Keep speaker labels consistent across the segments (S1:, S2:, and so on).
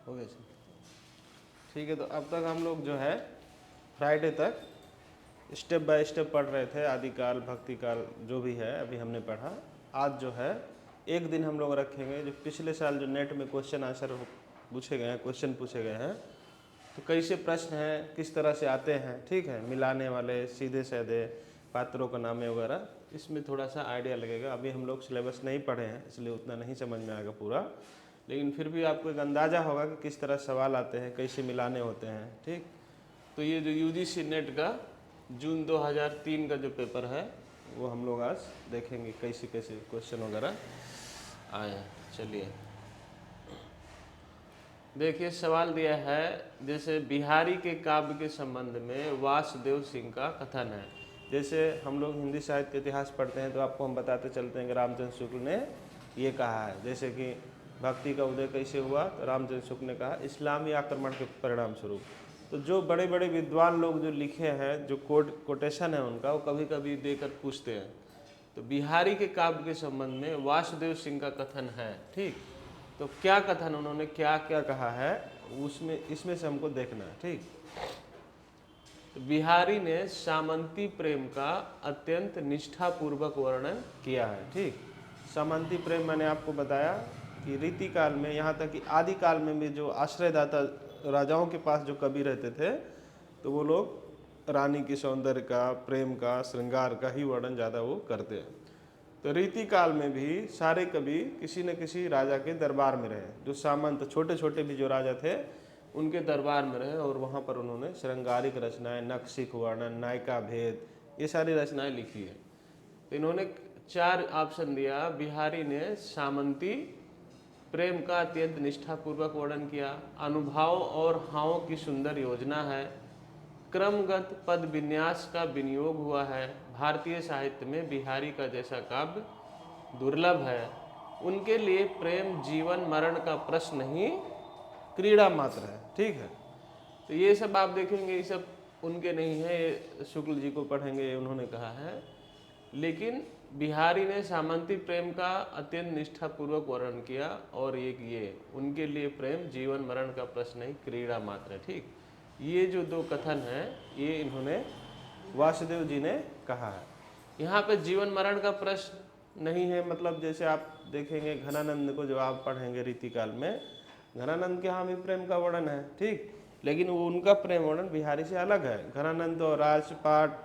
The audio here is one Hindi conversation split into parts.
S1: हो गया सर। ठीक है, तो अब तक हम लोग जो है फ्राइडे तक स्टेप बाय स्टेप पढ़ रहे थे, आदिकाल, भक्तिकाल, जो भी है अभी हमने पढ़ा। आज जो है एक दिन हम लोग रखेंगे जो पिछले साल जो नेट में क्वेश्चन आंसर पूछे गए हैं, क्वेश्चन पूछे गए हैं, तो कैसे प्रश्न हैं, किस तरह से आते हैं, ठीक है, मिलाने वाले, सीधे साधे, पात्रों का नामे वगैरह, इसमें थोड़ा सा आइडिया लगेगा। अभी हम लोग सिलेबस नहीं पढ़े हैं इसलिए उतना नहीं समझ में आएगा पूरा, लेकिन फिर भी आपको एक अंदाज़ा होगा कि किस तरह सवाल आते हैं, कैसे मिलाने होते हैं, ठीक। तो ये जो यूजीसी नेट का जून 2003 का जो पेपर है वो हम लोग आज देखेंगे कैसे कैसे क्वेश्चन वगैरह आए हैं। चलिए देखिए, सवाल दिया है जैसे बिहारी के काव्य के संबंध में वासुदेव सिंह का कथन है। जैसे हम लोग हिंदी साहित्य के इतिहास पढ़ते हैं तो आपको हम बताते चलते हैं कि रामचंद्र शुक्ल ने ये कहा है। जैसे कि भक्ति का उदय कैसे हुआ, तो रामचंद्र शुक्ल ने कहा इस्लामी आक्रमण के परिणाम स्वरूप। तो जो बड़े बड़े विद्वान लोग जो लिखे हैं, जो कोटेशन है उनका, वो कभी कभी देकर पूछते हैं। तो बिहारी के काव्य के संबंध में वासुदेव सिंह का कथन है, ठीक। तो क्या कथन, उन्होंने क्या क्या कहा है उसमें, इसमें से हमको देखना है, ठीक। तो बिहारी ने सामंती प्रेम का अत्यंत निष्ठापूर्वक वर्णन किया है, ठीक। सामंती प्रेम मैंने आपको बताया कि रीति काल में, यहाँ तक कि आदि काल में भी जो आश्रयदाता राजाओं के पास जो कवि रहते थे, तो वो लोग रानी के सौंदर्य का, प्रेम का, श्रृंगार का ही वर्णन ज़्यादा वो करते हैं। तो रीति काल में भी सारे कवि किसी न किसी राजा के दरबार में रहे। जो सामंत, छोटे छोटे भी जो राजा थे, उनके दरबार में रहे और वहाँ पर उन्होंने श्रृंगारिक रचनाएं, नक्शिक वर्णन, नायिका भेद, ये सारी रचनाएं लिखी है। तो इन्होंने 4 ऑप्शन दिया। बिहारी ने सामंती प्रेम का अत्यंत निष्ठापूर्वक वर्णन किया, अनुभाव और हावों की सुंदर योजना है, क्रमगत पद विन्यास का विनियोग हुआ है, भारतीय साहित्य में बिहारी का जैसा काव्य दुर्लभ है, उनके लिए प्रेम जीवन मरण का प्रश्न नहीं क्रीड़ा मात्र है, ठीक है। तो ये सब आप देखेंगे, ये सब उनके नहीं है, ये शुक्ल जी को पढ़ेंगे, उन्होंने कहा है। लेकिन बिहारी ने सामंती प्रेम का अत्यंत निष्ठापूर्वक वर्णन किया और ये उनके लिए प्रेम जीवन मरण का प्रश्न नहीं क्रीड़ा मात्र है, ठीक। ये जो 2 कथन हैं ये इन्होंने वासुदेव जी ने कहा है। यहाँ पे जीवन मरण का प्रश्न नहीं है, मतलब जैसे आप देखेंगे घनानंद को जब आप पढ़ेंगे रीतिकाल में, घनानंद के यहाँ भी प्रेम का वर्णन है, ठीक, लेकिन वो उनका प्रेम वर्णन बिहारी से अलग है। घनानंद तो राजपाट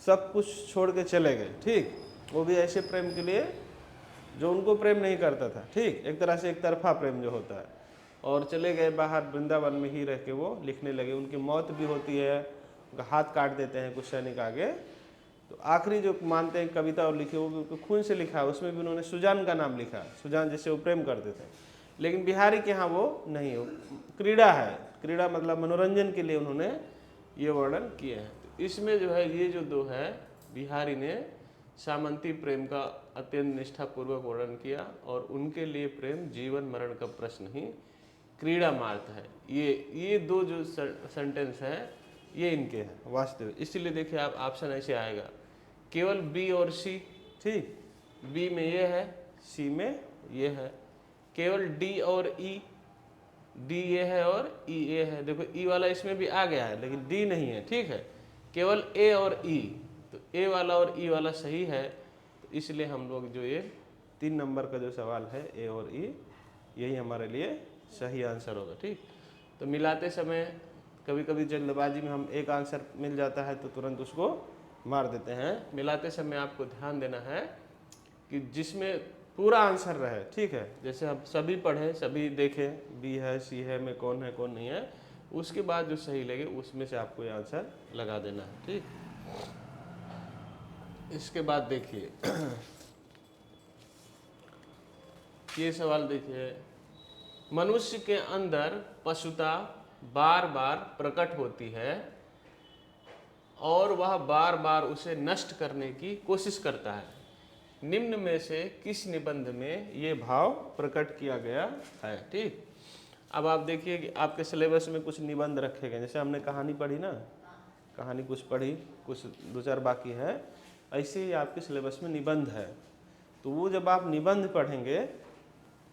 S1: सब कुछ छोड़ के चले गए, ठीक, वो भी ऐसे प्रेम के लिए जो उनको प्रेम नहीं करता था, ठीक, एक तरह से एक तरफा प्रेम जो होता है, और चले गए बाहर, वृंदावन में ही रह के वो लिखने लगे। उनकी मौत भी होती है, उनका हाथ काट देते हैं कुछ सैनिक आगे। तो आखिरी जो मानते हैं कविता और लिखी वो भी उनको खून से लिखा है, उसमें भी उन्होंने सुजान का नाम लिखा, सुजान जैसे वो प्रेम करते थे। लेकिन बिहारी के यहाँ वो नहीं, हो क्रीड़ा है, क्रीड़ा मतलब मनोरंजन के लिए उन्होंने ये वर्णन किए हैं। तो इसमें जो है ये जो 2 है, बिहारी ने सामंती प्रेम का अत्यंत निष्ठापूर्वक वर्णन किया और उनके लिए प्रेम जीवन मरण का प्रश्न ही क्रीड़ा मात्र है। ये 2 जो सेंटेंस हैं ये इनके हैं वास्तव। इसीलिए देखिए आप ऑप्शन ऐसे आएगा, केवल बी और सी, ठीक, बी में ये है, सी में ये है। केवल डी और ई, डी ये है और ई ये है। देखो ई वाला इसमें भी आ गया है लेकिन डी नहीं है, ठीक है, केवल ए और ई। तो ए वाला और ई वाला सही है, तो इसलिए हम लोग जो ये 3 नंबर का जो सवाल है ए और ई, यही हमारे लिए सही आंसर होगा, ठीक। तो मिलाते समय कभी कभी जल्दबाजी में हम एक आंसर मिल जाता है तो तुरंत उसको मार देते हैं। मिलाते समय आपको ध्यान देना है कि जिसमें पूरा आंसर रहे, ठीक है, जैसे हम सभी पढ़ें, सभी देखें, बी है, सी है, में कौन है कौन नहीं है, उसके बाद जो सही लगे उसमें से आपको ये आंसर लगा देना है, ठीक। इसके बाद देखिए ये सवाल देखिए, मनुष्य के अंदर पशुता बार बार प्रकट होती है और वह बार बार उसे नष्ट करने की कोशिश करता है। निम्न में से किस निबंध में ये भाव प्रकट किया गया है, ठीक। अब आप देखिए कि आपके सिलेबस में कुछ निबंध रखे गए, जैसे हमने कहानी पढ़ी ना, कहानी कुछ पढ़ी, कुछ 2-4 बाकी है, ऐसे ही आपके सिलेबस में निबंध है। तो वो जब आप निबंध पढ़ेंगे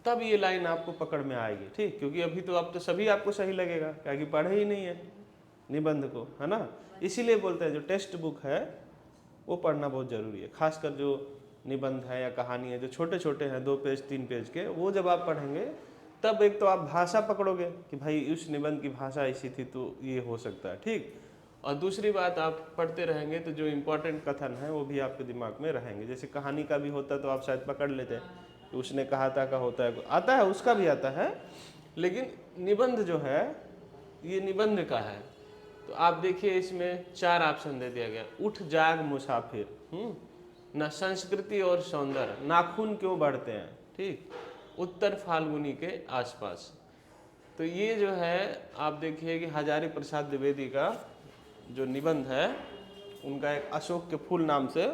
S1: तब ये लाइन आपको पकड़ में आएगी, ठीक। क्योंकि अभी तो अब तो सभी आपको सही लगेगा, क्या कि पढ़े ही नहीं है निबंध को, है ना। इसीलिए बोलते हैं जो टेक्स्ट बुक है वो पढ़ना बहुत ज़रूरी है। खासकर जो निबंध है या कहानी है जो छोटे छोटे हैं 2 पेज 3 पेज के, वो जब आप पढ़ेंगे तब एक तो आप भाषा पकड़ोगे कि भाई उस निबंध की भाषा ऐसी थी तो ये हो सकता है, ठीक। और दूसरी बात, आप पढ़ते रहेंगे तो जो इम्पोर्टेंट कथन है वो भी आपके दिमाग में रहेंगे। जैसे कहानी का भी होता तो आप शायद पकड़ लेते कि उसने कहा था का होता है, आता है उसका भी आता है, लेकिन निबंध जो है ये निबंध का है। तो आप देखिए इसमें 4 ऑप्शन दे दिया गया। उठ जाग मुसाफिर, न संस्कृति और सौंदर्य, नाखून क्यों बढ़ते हैं, ठीक, उत्तर फाल्गुनी के आसपास। तो ये जो है आप देखिए कि हजारी प्रसाद द्विवेदी का जो निबंध है, उनका एक अशोक के फूल नाम से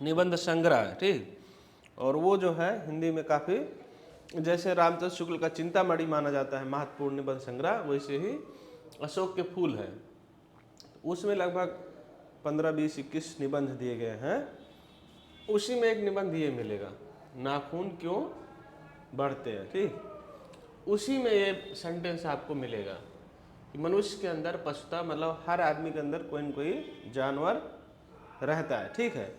S1: निबंध संग्रह है, ठीक। और वो जो है हिंदी में काफ़ी, जैसे रामचंद्र शुक्ल का चिंतामणि माना जाता है महत्वपूर्ण निबंध संग्रह, वैसे ही अशोक के फूल है। उसमें लगभग 15, 20, 21 निबंध दिए गए हैं। उसी में एक निबंध ये मिलेगा, नाखून क्यों बढ़ते हैं, ठीक। उसी में ये सेंटेंस आपको मिलेगा कि मनुष्य के अंदर पशुता, मतलब हर आदमी के अंदर कोई न कोई जानवर रहता है, ठीक है।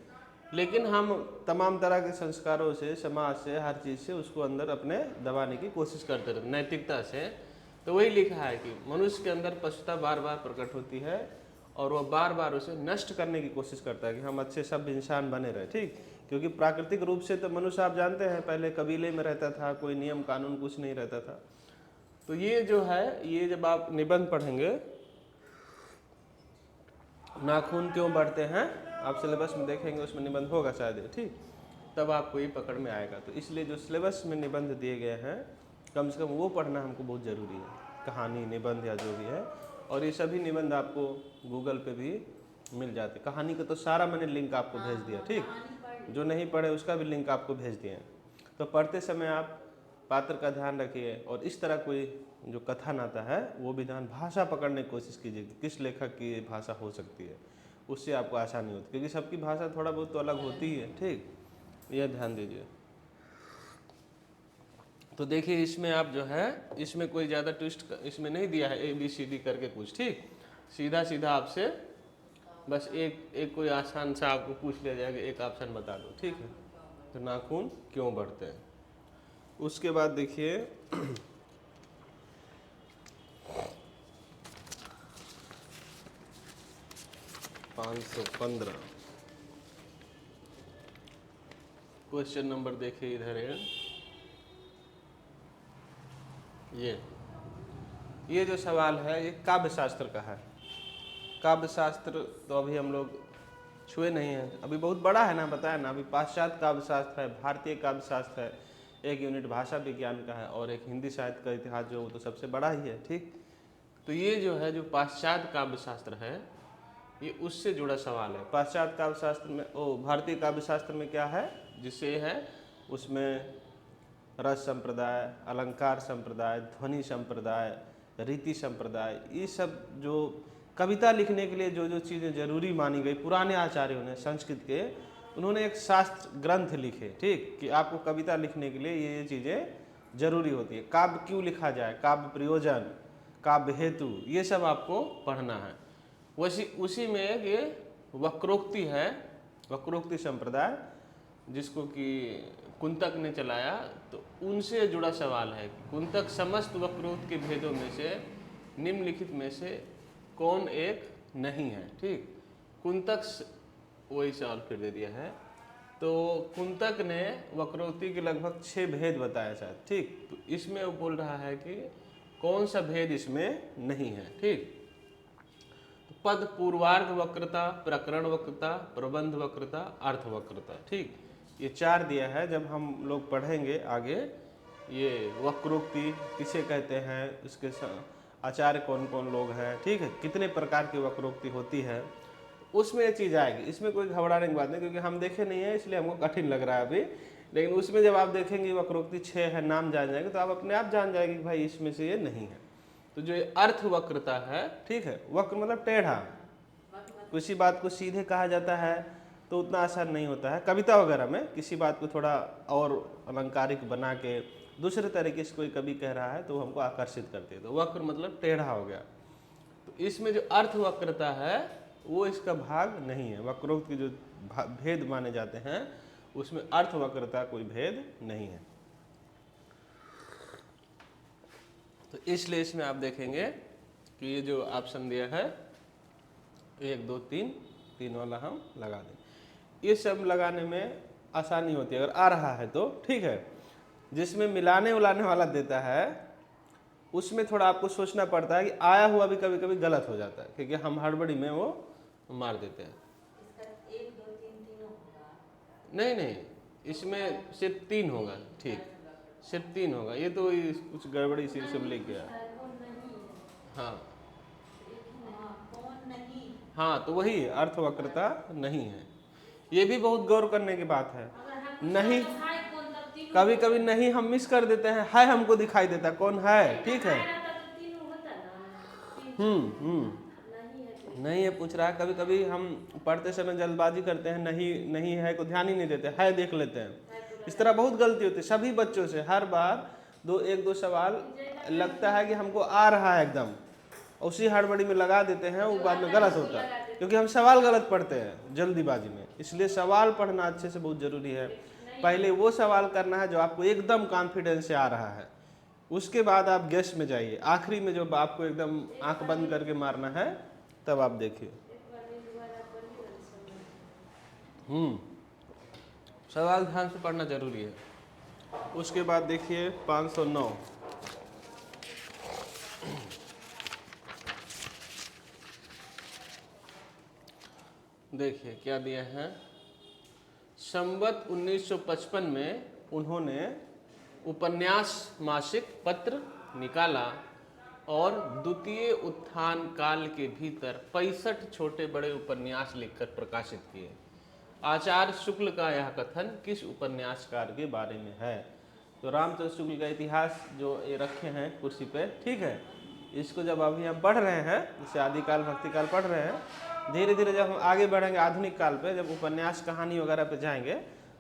S1: लेकिन हम तमाम तरह के संस्कारों से, समाज से, हर चीज़ से उसको अंदर अपने दबाने की कोशिश करते रहते, नैतिकता से। तो वही लिखा है कि मनुष्य के अंदर पशुता बार बार प्रकट होती है और वह बार बार उसे नष्ट करने की कोशिश करता है कि हम अच्छे सब इंसान बने रहे, ठीक। क्योंकि प्राकृतिक रूप से तो मनुष्य आप जानते हैं पहले कबीले में रहता था, कोई नियम कानून कुछ नहीं रहता था। तो ये जो है, ये जब आप निबंध पढ़ेंगे, नाखून क्यों बढ़ते हैं, आप सिलेबस में देखेंगे उसमें निबंध होगा शायद, ठीक। तब आपको ये पकड़ में आएगा। तो इसलिए जो सिलेबस में निबंध दिए गए हैं कम से कम वो पढ़ना हमको बहुत ज़रूरी है, कहानी निबंध या जो भी है। और ये सभी निबंध आपको गूगल पे भी मिल जाते। कहानी का तो सारा मैंने लिंक आपको भेज दिया, ठीक। जो नहीं पढ़े उसका भी लिंक आपको भेज दिए। तो पढ़ते समय आप पात्र का ध्यान रखिए और इस तरह कोई जो कथन आता है वो भी ध्यान, भाषा पकड़ने की कोशिश कीजिए कि किस लेखक की भाषा हो सकती है, उससे आपको आसानी होती है। क्योंकि सबकी भाषा थोड़ा बहुत तो अलग होती है, ठीक। यह ध्यान दीजिए। तो देखिए इसमें आप जो है, इसमें कोई ज़्यादा ट्विस्ट इसमें नहीं दिया है ABCD करके कुछ, ठीक। सीधा सीधा आपसे बस एक कोई आसान सा आपको पूछ लिया जाएगा, एक ऑप्शन बता दो, ठीक है। तो नाखून क्यों बढ़ते हैं। उसके बाद देखिए 515 क्वेश्चन नंबर देखिए इधर है। ये जो सवाल है ये काव्य शास्त्र का है। काव्य शास्त्र तो अभी हम लोग छुए नहीं हैं, अभी बहुत बड़ा है ना, बताया ना। अभी पाश्चात्य काव्य शास्त्र है, भारतीय काव्य शास्त्र है, एक यूनिट भाषा विज्ञान का है, और एक हिंदी साहित्य का इतिहास जो वो तो सबसे बड़ा ही है, ठीक। तो ये जो है जो पाश्चात्य काव्य शास्त्र है ये उससे जुड़ा सवाल है। पाश्चात्य काव्य शास्त्र में भारतीय काव्य शास्त्र में क्या है, जिससे है उसमें रस संप्रदाय, अलंकार संप्रदाय, ध्वनि संप्रदाय, रीति संप्रदाय, ये सब जो कविता लिखने के लिए जो जो चीज़ें जरूरी मानी गई पुराने आचार्यों ने संस्कृत के, उन्होंने एक शास्त्र ग्रंथ लिखे, ठीक, कि आपको कविता लिखने के लिए ये चीज़ें जरूरी होती है। काव्य क्यों लिखा जाए, काव्य प्रयोजन, काव्य हेतु, ये सब आपको पढ़ना है। उसी में ये वक्रोक्ति है, वक्रोक्ति संप्रदाय, जिसको कि कुंतक ने चलाया। तो उनसे जुड़ा सवाल है कि कुंतक समस्त वक्रोक्ति के भेदों में से निम्नलिखित में से कौन एक नहीं है, ठीक। कुंतक वही सवाल फिर दे दिया है। तो कुंतक ने वक्रोक्ति के लगभग 6 भेद बताया शायद, ठीक। तो इसमें वो बोल रहा है कि कौन सा भेद इसमें नहीं है, ठीक। पद पूर्वार्ध वक्रता, प्रकरण वक्रता, प्रबंध वक्रता, अर्थ वक्रता, ठीक। ये 4 दिया है। जब हम लोग पढ़ेंगे आगे ये वक्रोक्ति किसे कहते हैं, इसके आचार्य कौन कौन लोग हैं, ठीक है, कितने प्रकार की वक्रोक्ति होती है, उसमें ये चीज़ आएगी। इसमें कोई घबराने की बात नहीं, क्योंकि हम देखे नहीं है इसलिए हमको कठिन लग रहा है अभी। लेकिन उसमें जब आप देखेंगे वक्रोक्ति 6 है, नाम जान जाएंगे, तो आप अपने आप जान जाएंगे कि भाई इसमें से ये नहीं है। तो जो अर्थ वक्रता है, ठीक है, वक्र मतलब टेढ़ा, किसी बात को सीधे कहा जाता है तो उतना आसान नहीं होता है। कविता वगैरह में किसी बात को थोड़ा और अलंकारिक बना के दूसरे तरीके से कोई कवि कह रहा है तो हमको आकर्षित करती है, तो वक्र मतलब टेढ़ा हो गया। तो इसमें जो अर्थ वक्रता है वो इसका भाग नहीं है। वक्रोक्त के जो भेद माने जाते हैं उसमें अर्थ वक्रता कोई भेद नहीं है। तो इसलिए इसमें आप देखेंगे कि ये जो ऑप्शन दिया है 1 2 3, 3 वाला हम लगा दें। ये सब लगाने में आसानी होती है अगर आ रहा है तो ठीक है। जिसमें मिलाने उलाने वाला देता है उसमें थोड़ा आपको सोचना पड़ता है कि आया हुआ भी कभी कभी गलत हो जाता है, क्योंकि हम हड़बड़ी में वो मार देते हैं। नहीं नहीं, इसमें सिर्फ 3 होगा, ठीक, सिर्फ 3 होगा। ये तो कुछ गड़बड़ी सी सब लिख गया। हाँ हाँ, तो वही अर्थ वक्रता नहीं है। ये भी बहुत गौर करने की बात है। नहीं, कभी कभी नहीं हम मिस कर देते हैं, है हमको दिखाई देता कौन है, ठीक है। नहीं, ये पूछ रहा है कभी कभी हम पढ़ते समय जल्दबाजी करते हैं, नहीं नहीं है को ध्यान ही नहीं देते, है देख लेते हैं। इस तरह बहुत गलती होती है सभी बच्चों से। हर बार 1-2 सवाल लगता है कि हमको आ रहा है एकदम, उसी हड़बड़ी में लगा देते हैं, वो बाद में गलत होता है क्योंकि हम सवाल गलत पढ़ते हैं जल्दीबाजी में। इसलिए सवाल पढ़ना अच्छे से बहुत ज़रूरी है। पहले वो सवाल करना है जो आपको एकदम कॉन्फिडेंस से आ रहा है, उसके बाद आप गेस में जाइए। आखिरी में जब आपको एकदम आंख बंद करके मारना है तब आप देखिए। सवाल ध्यान से पढ़ना जरूरी है। उसके बाद देखिए 509, देखिए क्या दिया है। संवत 1955 में उन्होंने उपन्यास मासिक पत्र निकाला और द्वितीय उत्थान काल के भीतर 65 छोटे बड़े उपन्यास लिखकर प्रकाशित किए। आचार्य शुक्ल का यह कथन किस उपन्यासकार के बारे में है? तो रामचंद्र शुक्ल का इतिहास जो ये रखे हैं कुर्सी पे, ठीक है, इसको जब अभी हम पढ़ रहे हैं, जैसे आदिकाल भक्तिकाल पढ़ रहे हैं, धीरे धीरे जब हम आगे बढ़ेंगे आधुनिक काल पे, जब उपन्यास कहानी वगैरह पे जाएंगे,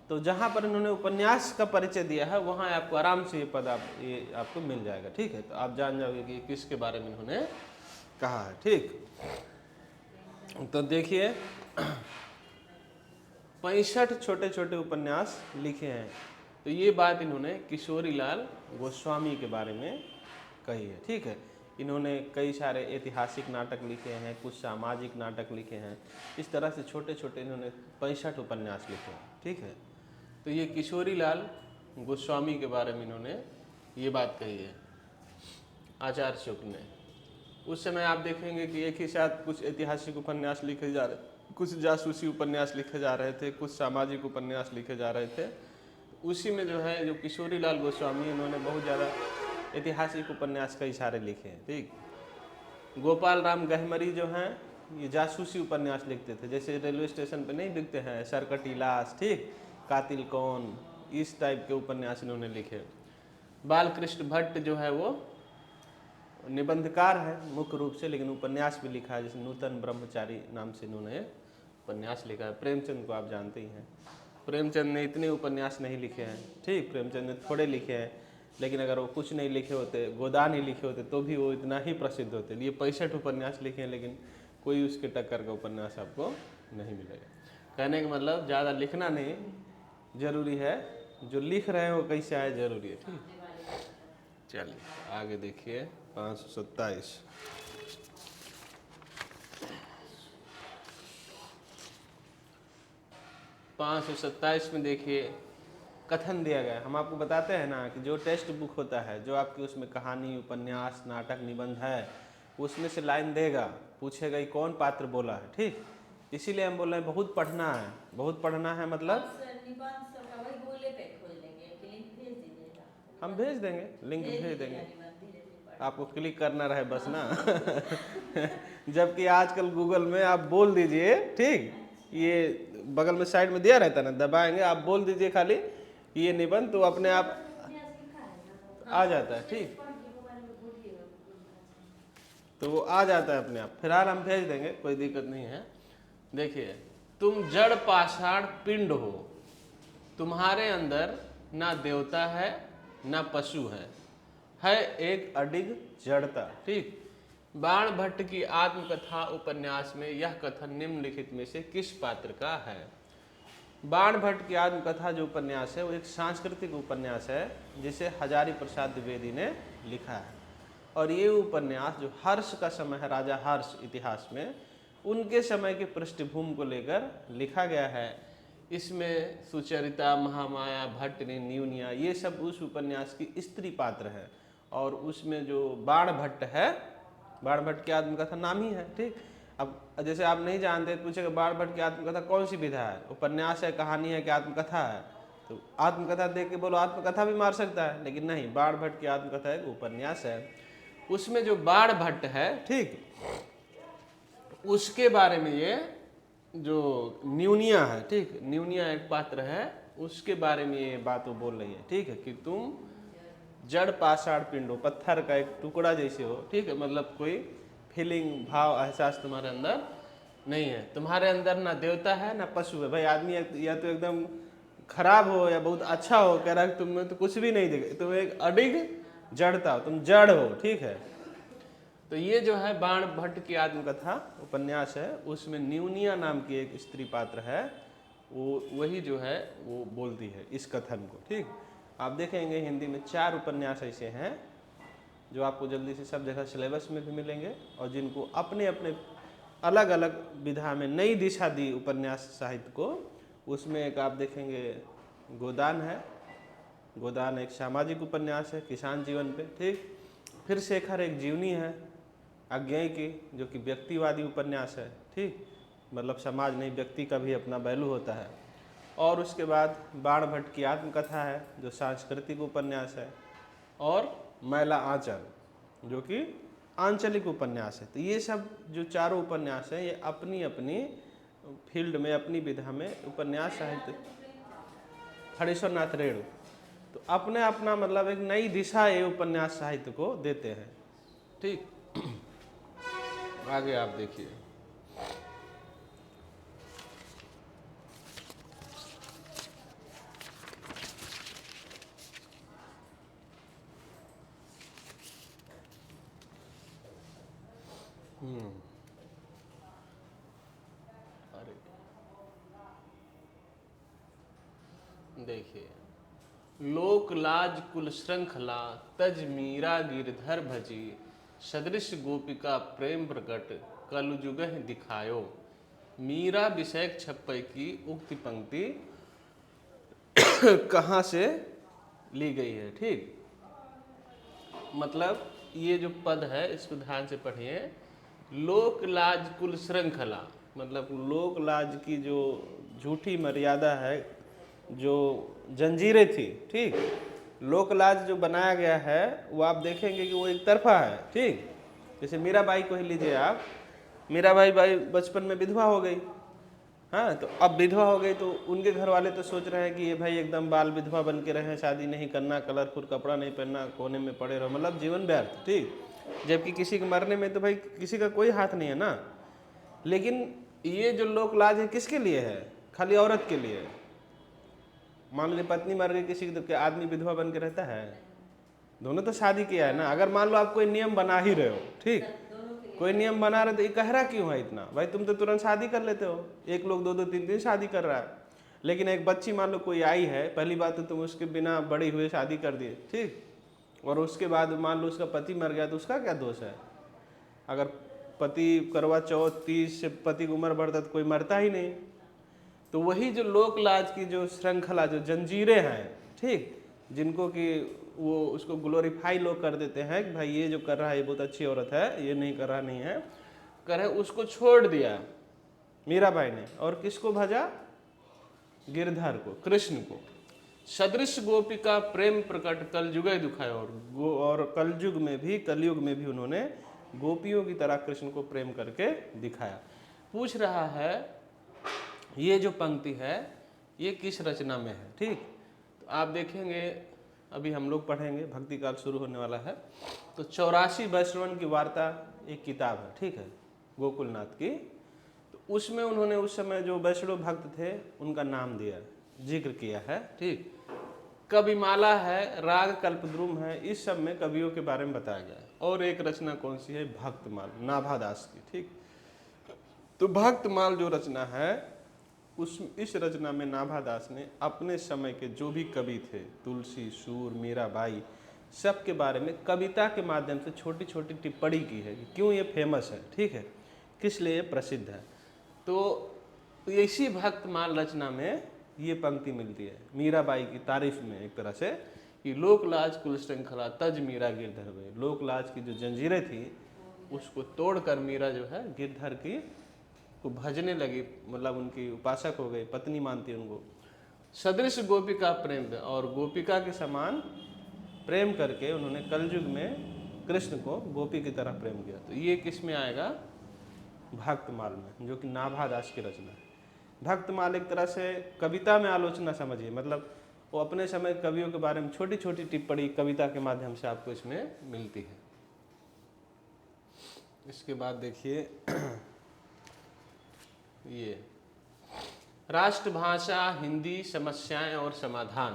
S1: तो जहाँ पर इन्होंने उपन्यास का परिचय दिया है वहाँ आपको आराम से ये पद ये आपको मिल जाएगा, ठीक है। तो आप जान जाओगे कि किसके बारे में इन्होंने कहा है, ठीक। तो देखिए 65 छोटे छोटे उपन्यास लिखे हैं। तो ये बात इन्होंने किशोरीलाल गोस्वामी के बारे में कही है, ठीक है। इन्होंने कई सारे ऐतिहासिक नाटक लिखे हैं, कुछ सामाजिक नाटक लिखे हैं। इस तरह से छोटे छोटे इन्होंने 65 उपन्यास लिखे हैं, ठीक है। तो ये किशोरीलाल गोस्वामी के बारे में इन्होंने ये बात कही है आचार्य शुक्ल ने। उस समय आप देखेंगे कि एक ही साथ कुछ ऐतिहासिक उपन्यास लिखे जा रहे, कुछ जासूसी उपन्यास लिखे जा रहे थे, कुछ सामाजिक उपन्यास लिखे जा रहे थे। उसी में जो है जो किशोरीलाल गोस्वामी, इन्होंने बहुत ज़्यादा ऐतिहासिक उपन्यास कई सारे लिखे हैं, ठीक। गोपाल राम गहमरी जो हैं ये जासूसी उपन्यास लिखते थे, जैसे रेलवे स्टेशन पे नहीं लिखते हैं सरकटी लाश, ठीक, कातिल कौन, इस टाइप के उपन्यास इन्होंने लिखे। बालकृष्ण भट्ट जो है वो निबंधकार है मुख्य रूप से, लेकिन उपन्यास भी लिखा है, जैसे नूतन ब्रह्मचारी नाम से इन्होंने उपन्यास लिखा है। प्रेमचंद को आप जानते ही हैं, प्रेमचंद ने इतने उपन्यास नहीं लिखे हैं, ठीक, प्रेमचंद ने थोड़े लिखे हैं, लेकिन अगर वो कुछ नहीं लिखे होते, गोदान ही लिखे होते, तो भी वो इतना ही प्रसिद्ध होते। ये 65 उपन्यास लिखे हैं, लेकिन कोई उसके टक्कर का उपन्यास आपको नहीं मिलेगा। कहने का मतलब ज़्यादा लिखना नहीं जरूरी है, जो लिख रहे हैं वो कैसे आए जरूरी है, ठीक। चलिए आगे देखिए 527। में देखिए कथन दिया गया। हम आपको बताते हैं ना कि जो टेक्स्ट बुक होता है, जो आपके उसमें कहानी, उपन्यास, नाटक, निबंध है, उसमें से लाइन देगा, पूछेगा ये कौन पात्र बोला है, ठीक। इसीलिए हम बोल रहे हैं बहुत पढ़ना है, बहुत पढ़ना है। मतलब हम भेज देंगे, लिंक भेज देंगे, आपको क्लिक करना रहे बस ना। जबकि आजकल गूगल में आप बोल दीजिए, ठीक, ये बगल में साइड में दिया रहता है ना, दबाएंगे, आप बोल दीजिए खाली ये निबंध, तो अपने आप आ जाता है, ठीक, तो वो आ जाता है अपने आप। फिलहाल हम भेज देंगे, कोई दिक्कत नहीं है। देखिए तुम जड़ पाषाण पिंड हो, तुम्हारे अंदर ना देवता है ना पशु है एक अडिग जड़ता। ठीक। बाण भट्ट की आत्मकथा उपन्यास में यह कथन निम्नलिखित में से किस पात्र का है? बाण भट्ट की आत्मकथा जो उपन्यास है वो एक सांस्कृतिक उपन्यास है जिसे हजारी प्रसाद द्विवेदी ने लिखा है, और ये उपन्यास जो हर्ष का समय है, राजा हर्ष इतिहास में, उनके समय के पृष्ठभूमि को लेकर लिखा गया है। इसमें सुचरिता, महामाया, भट्टनी, न्यूनिया, ये सब उस उपन्यास की स्त्री पात्र है। और उसमें जो बाण भट्ट है, बाण भट्ट की आत्मकथा नाम ही है। ठीक। अब जैसे आप नहीं जानते पूछेगा बाण भट्ट की आत्मकथा कौन सी विधा है, उपन्यास है, कहानी है कि आत्मकथा है, तो आत्मकथा देख के बोलो आत्मकथा भी मार सकता है, लेकिन नहीं, बाण भट्ट की आत्मकथा एक उपन्यास है। उसमें जो बाण भट्ट है, ठीक, उसके बारे में ये जो न्यूनिया है, ठीक, न्यूनिया एक पात्र है, उसके बारे में ये बात वो बोल रही है। ठीक है, कि तुम जड़ पाषाण पिंड हो, पत्थर का एक टुकड़ा जैसे हो। ठीक है, मतलब कोई फीलिंग, भाव, एहसास तुम्हारे अंदर नहीं है, तुम्हारे अंदर ना देवता है ना पशु है। भाई आदमी या तो एकदम खराब हो या बहुत अच्छा हो, कह रहा है तुम में तो कुछ भी नहीं दिखे, तुम एक अडिग जड़ता हो, तुम जड़ हो। ठीक है, तो ये जो है बाण भट्ट की आत्मकथा उपन्यास है, उसमें न्यूनिया नाम की एक स्त्री पात्र है, वो वही जो है वो बोलती है इस कथन को। ठीक। आप देखेंगे हिंदी में 4 उपन्यास ऐसे हैं जो आपको जल्दी से सब जगह सिलेबस में भी मिलेंगे, और जिनको अपने अपने अलग अलग विधा में नई दिशा दी उपन्यास साहित्य को। उसमें एक आप देखेंगे गोदान है, गोदान एक सामाजिक उपन्यास है किसान जीवन पे। ठीक। फिर शेखर एक जीवनी है अज्ञेय की, जो कि व्यक्तिवादी उपन्यास है। ठीक, मतलब समाज नहीं, व्यक्ति का भी अपना वैल्यू होता है। और उसके बाद बाण भट्ट की आत्मकथा है जो सांस्कृतिक उपन्यास है, और मैला आंचल जो कि आंचलिक उपन्यास है। तो ये सब जो चारों उपन्यास हैं ये अपनी अपनी फील्ड में, अपनी विधा में उपन्यास साहित्य, हरीश्वर नाथ रेणु, तो अपने अपना मतलब एक नई दिशा ये उपन्यास साहित्य को देते हैं। ठीक। आगे आप देखिए, अरे देखिए, लोक लाज कुल श्रृंखला तज मीरा गिरधर भजी, सदृश गोपिका प्रेम प्रकट कलजुगह दिखायो। मीरा विषयक छप्पय की उक्ति पंक्ति कहाँ से ली गई है? ठीक, मतलब ये जो पद है इसको ध्यान से पढ़िए। लोक लाज कुल श्रृंखला, मतलब लोक लाज की जो झूठी मर्यादा है, जो जंजीरें थी। ठीक, लोक लाज जो बनाया गया है वो आप देखेंगे कि वो एक तरफा है। ठीक, जैसे मीराबाई को ही लीजिए आप, मीराबाई बचपन में विधवा हो गई। हाँ, तो अब विधवा हो गई तो उनके घर वाले तो सोच रहे हैं कि ये भाई एकदम बाल विधवा बन के रहे, शादी नहीं करना, कलरफुल कपड़ा नहीं पहनना, कोने में पड़े रहो, मतलब जीवन व्यर्थ। ठीक, जबकि किसी के मरने में तो भाई किसी का कोई हाथ नहीं है ना। लेकिन ये जो लोक लाज है किसके लिए है? खाली औरत के लिए। मान लीजिए पत्नी मर गई किसी की, तो क्या आदमी विधवा बन के रहता है? दोनों तो शादी किया है ना। अगर मान लो आप कोई नियम बना ही रहे हो, ठीक, कोई नियम बना रहे तो ये कहरा क्यों है इतना? भाई तुम तो तुरंत शादी कर लेते हो, एक लोग 2-2 3-3 शादी कर रहा है। लेकिन एक बच्ची मान लो कोई आई है, पहली बात तो तुम उसके बिना बड़ी हुए शादी कर दिए। ठीक, और उसके बाद मान लो उसका पति मर गया तो उसका क्या दोष है? अगर पति करवा चौथ 30 से पति की उम्र बढ़ता तो कोई मरता ही नहीं। तो वही जो लोक लाज की जो श्रृंखला, जो जंजीरें हैं, ठीक, जिनको कि वो उसको ग्लोरीफाई लोग कर देते हैं कि भाई ये जो कर रहा है ये बहुत अच्छी औरत है, ये नहीं कर रहा नहीं है, कर रहे, उसको छोड़ दिया मीराबाई ने, और किसको भजा? गिरधर को, कृष्ण को। सदृश गोपिका प्रेम प्रकट कलयुग दुखाया, और कलयुग में भी, कलयुग में भी उन्होंने गोपियों की तरह कृष्ण को प्रेम करके दिखाया। पूछ रहा है ये जो पंक्ति है ये किस रचना में है? ठीक, तो आप देखेंगे, अभी हम लोग पढ़ेंगे, भक्ति काल शुरू होने वाला है, तो 84 वैष्णवन की वार्ता एक किताब है, ठीक है, गोकुलनाथ की। तो उसमें उन्होंने उस समय जो वैष्णव भक्त थे उनका नाम दिया, जिक्र किया है। ठीक, कविमाला है, राग कल्पद्रुम है, इस सब में कवियों के बारे में बताया गया है। और एक रचना कौन सी है? भक्तमाल, नाभादास की। ठीक, तो भक्तमाल जो रचना है इस रचना में नाभादास ने अपने समय के जो भी कवि थे, तुलसी, सूर, मीराबाई, सब के बारे में कविता के माध्यम से छोटी छोटी टिप्पणी की है कि क्यों ये फेमस है, ठीक है, किस लिए ये प्रसिद्ध है। तो इसी भक्तमाल रचना में ये पंक्ति मिलती है मीराबाई की तारीफ में एक तरह से कि लोक लाज कुल श्रृंखला तज मीरा गिरधर हुए। लोक लाज की जो जंजीरें थी उसको तोड़कर मीरा जो है गिरधर की को भजने लगी, मतलब उनकी उपासक हो गई, पत्नी मानती है उनको। सदृश गोपिका प्रेम, और गोपिका के समान प्रेम करके उन्होंने कलयुग में कृष्ण को गोपी की तरह प्रेम किया। तो ये किस में आएगा? भक्तमाल में, जो कि नाभादास की रचना है। भक्तमाल एक तरह से कविता में आलोचना समझिए, मतलब वो अपने समय कवियों के बारे में छोटी छोटी टिप्पणी कविता के माध्यम से आपको इसमें मिलती है। इसके बाद देखिए ये राष्ट्रभाषा हिंदी समस्याएं और समाधान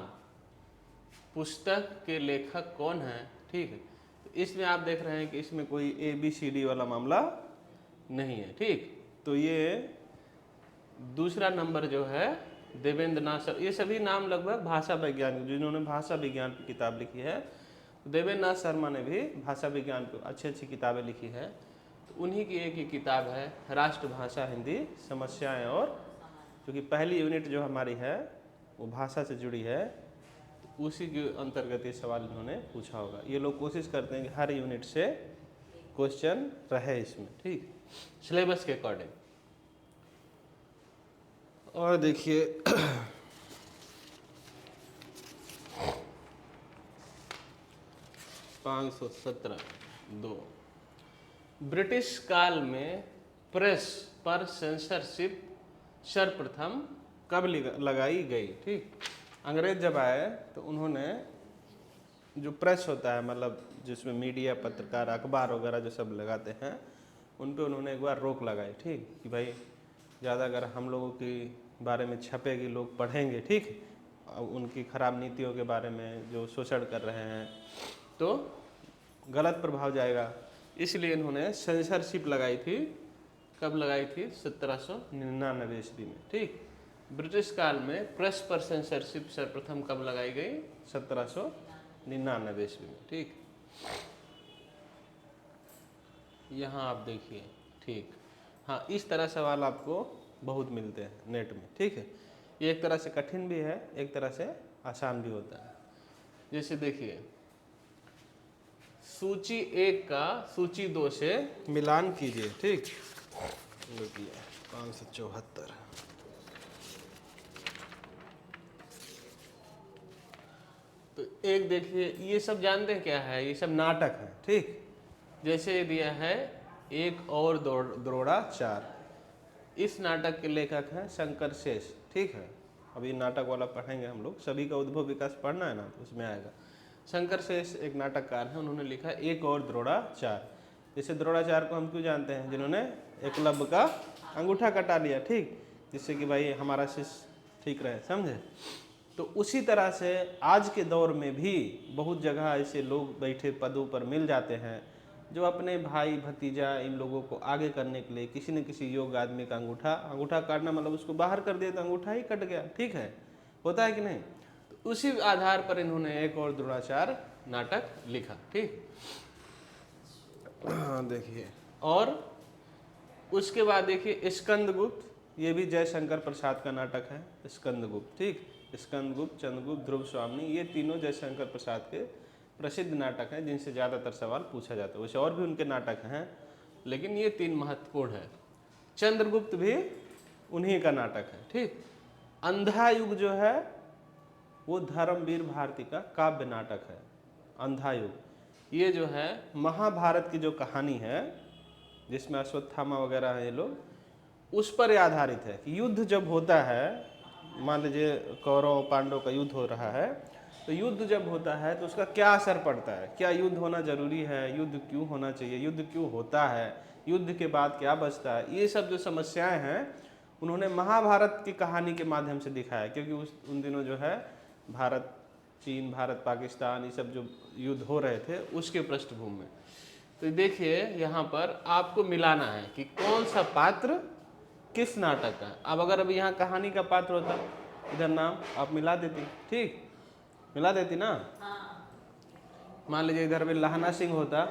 S1: पुस्तक के लेखक कौन है? ठीक है, तो इसमें आप देख रहे हैं कि इसमें कोई ABCD वाला मामला नहीं है। ठीक, तो ये दूसरा नंबर जो है देवेंद्र नाथ शर्मा, ये सभी नाम लगभग भाषा वैज्ञानिक जिन्होंने भाषा विज्ञान की किताब लिखी है। देवेंद्र नाथ शर्मा ने भी भाषा विज्ञान पर अच्छी अच्छी किताबें लिखी है। तो उन्हीं की एक ही किताब है राष्ट्रभाषा हिंदी समस्याएं, और क्योंकि पहली यूनिट जो हमारी है वो भाषा से जुड़ी है, तो उसी के अंतर्गत ये सवाल इन्होंने पूछा होगा। ये लोग कोशिश करते हैं कि हर यूनिट से क्वेश्चन रहे इसमें, ठीक, सिलेबस के अकॉर्डिंग। और देखिए 517(2) ब्रिटिश काल में प्रेस पर सेंसरशिप सर्वप्रथम कब लगाई गई? ठीक, अंग्रेज जब आए तो उन्होंने जो प्रेस होता है, मतलब जिसमें मीडिया, पत्रकार, अखबार वगैरह जो सब लगाते हैं, उन पे उन्होंने एक बार रोक लगाई। ठीक, कि भाई ज़्यादा अगर हम लोगों के बारे में छपेगी, लोग पढ़ेंगे, ठीक, उनकी खराब नीतियों के बारे में जो शोषण कर रहे हैं, तो गलत प्रभाव जाएगा। इसलिए इन्होंने सेंसरशिप लगाई थी। कब लगाई थी? 1799 ईस्वी में। ठीक, ब्रिटिश काल में प्रेस पर सेंसरशिप सर्वप्रथम कब लगाई गई? 1799 ईस्वी में। ठीक, यहाँ आप देखिए। ठीक, हाँ, इस तरह सवाल आपको बहुत मिलते हैं नेट में। ठीक है, ये एक तरह से कठिन भी है, एक तरह से आसान भी होता है। जैसे देखिए सूची 1 का सूची 2 से मिलान कीजिए। ठीक, 574। तो एक देखिए, ये सब जानते हैं क्या है? ये सब नाटक है। ठीक, जैसे दिया है एक और दरोड़ा 4। इस नाटक के लेखक हैं शंकर शेष। ठीक है, अभी नाटक वाला पढ़ेंगे हम लोग, सभी का उद्भव विकास पढ़ना है ना, तो उसमें आएगा। शंकर शेष एक नाटककार है, उन्होंने लिखा एक और दरोड़ा 4। जैसे दरोड़ा 4 को हम क्यों जानते हैं? जिन्होंने एकलव्य का अंगूठा कटा लिया, ठीक, जिससे कि भाई हमारा शिष्य ठीक रहे, समझे। तो उसी तरह से आज के दौर में भी बहुत जगह ऐसे लोग बैठे पदों पर मिल जाते हैं जो अपने भाई भतीजा इन लोगों को आगे करने के लिए किसी न किसी योग्य आदमी का अंगूठा काटना, मतलब उसको बाहर कर दिया तो अंगूठा ही कट गया। ठीक है, होता है कि नहीं? तो उसी आधार पर इन्होंने एक और द्रोणाचार्य नाटक लिखा। ठीक, देखिए, और उसके बाद देखिए स्कंदगुप्त, ये भी जयशंकर प्रसाद का नाटक है। स्कंदगुप्त, ठीक, स्कंदगुप्त, चंद्रगुप्त, ध्रुव स्वामी, ये तीनों जयशंकर प्रसाद के प्रसिद्ध नाटक हैं जिनसे ज़्यादातर सवाल पूछा जाता है। वैसे और भी उनके नाटक हैं, लेकिन ये 3 महत्वपूर्ण है। चंद्रगुप्त भी उन्हीं का नाटक है। ठीक, अंधा युग जो है वो धर्मवीर भारती का काव्य नाटक है। अंधा युग, ये जो है महाभारत की जो कहानी है जिसमें अश्वत्थामा वगैरह है ये लोग, उस पर आधारित है कि युद्ध जब होता है, मान लीजिए कौरव पांडव का युद्ध हो रहा है, तो युद्ध जब होता है तो उसका क्या असर पड़ता है, क्या युद्ध होना जरूरी है, युद्ध क्यों होना चाहिए, युद्ध क्यों होता है, युद्ध के बाद क्या बचता है, ये सब जो समस्याएं हैं उन्होंने महाभारत की कहानी के माध्यम से दिखाया। क्योंकि उन दिनों जो है भारत चीन, भारत पाकिस्तान, ये सब जो युद्ध हो रहे थे उसके पृष्ठभूमि में। तो देखिए यहाँ पर आपको मिलाना है कि कौन सा पात्र किस नाटक का। अब अगर यहाँ कहानी का पात्र होता, इधर नाम आप मिला देती, ठीक मिला देती ना। मान लीजिए इधर में लहना सिंह होता,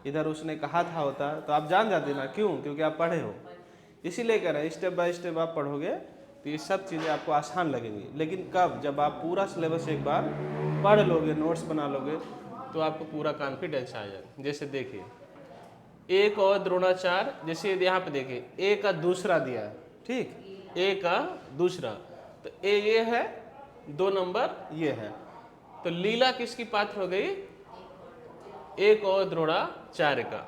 S1: इधर उसने कहा था होता, तो आप जान जाते ना। क्यों? क्योंकि आप पढ़े हो, इसीलिए कह रहे हैं स्टेप बाय स्टेप आप पढ़ोगे तो ये सब चीज़ें आपको आसान लगेंगी। लेकिन कब? जब आप पूरा सिलेबस एक बार पढ़ लोगे, नोट्स बना लोगे, तो आपको पूरा कॉन्फिडेंस आ जाएगा। जैसे देखिए एक और द्रोणाचार्य, जैसे यहाँ पे देखिए ए का दूसरा दिया है, ठीक, ए का दूसरा, तो ए ये है, 2 नंबर ये है, तो लीला किसकी पात्र हो गई? एक और द्रोणाचार्य का।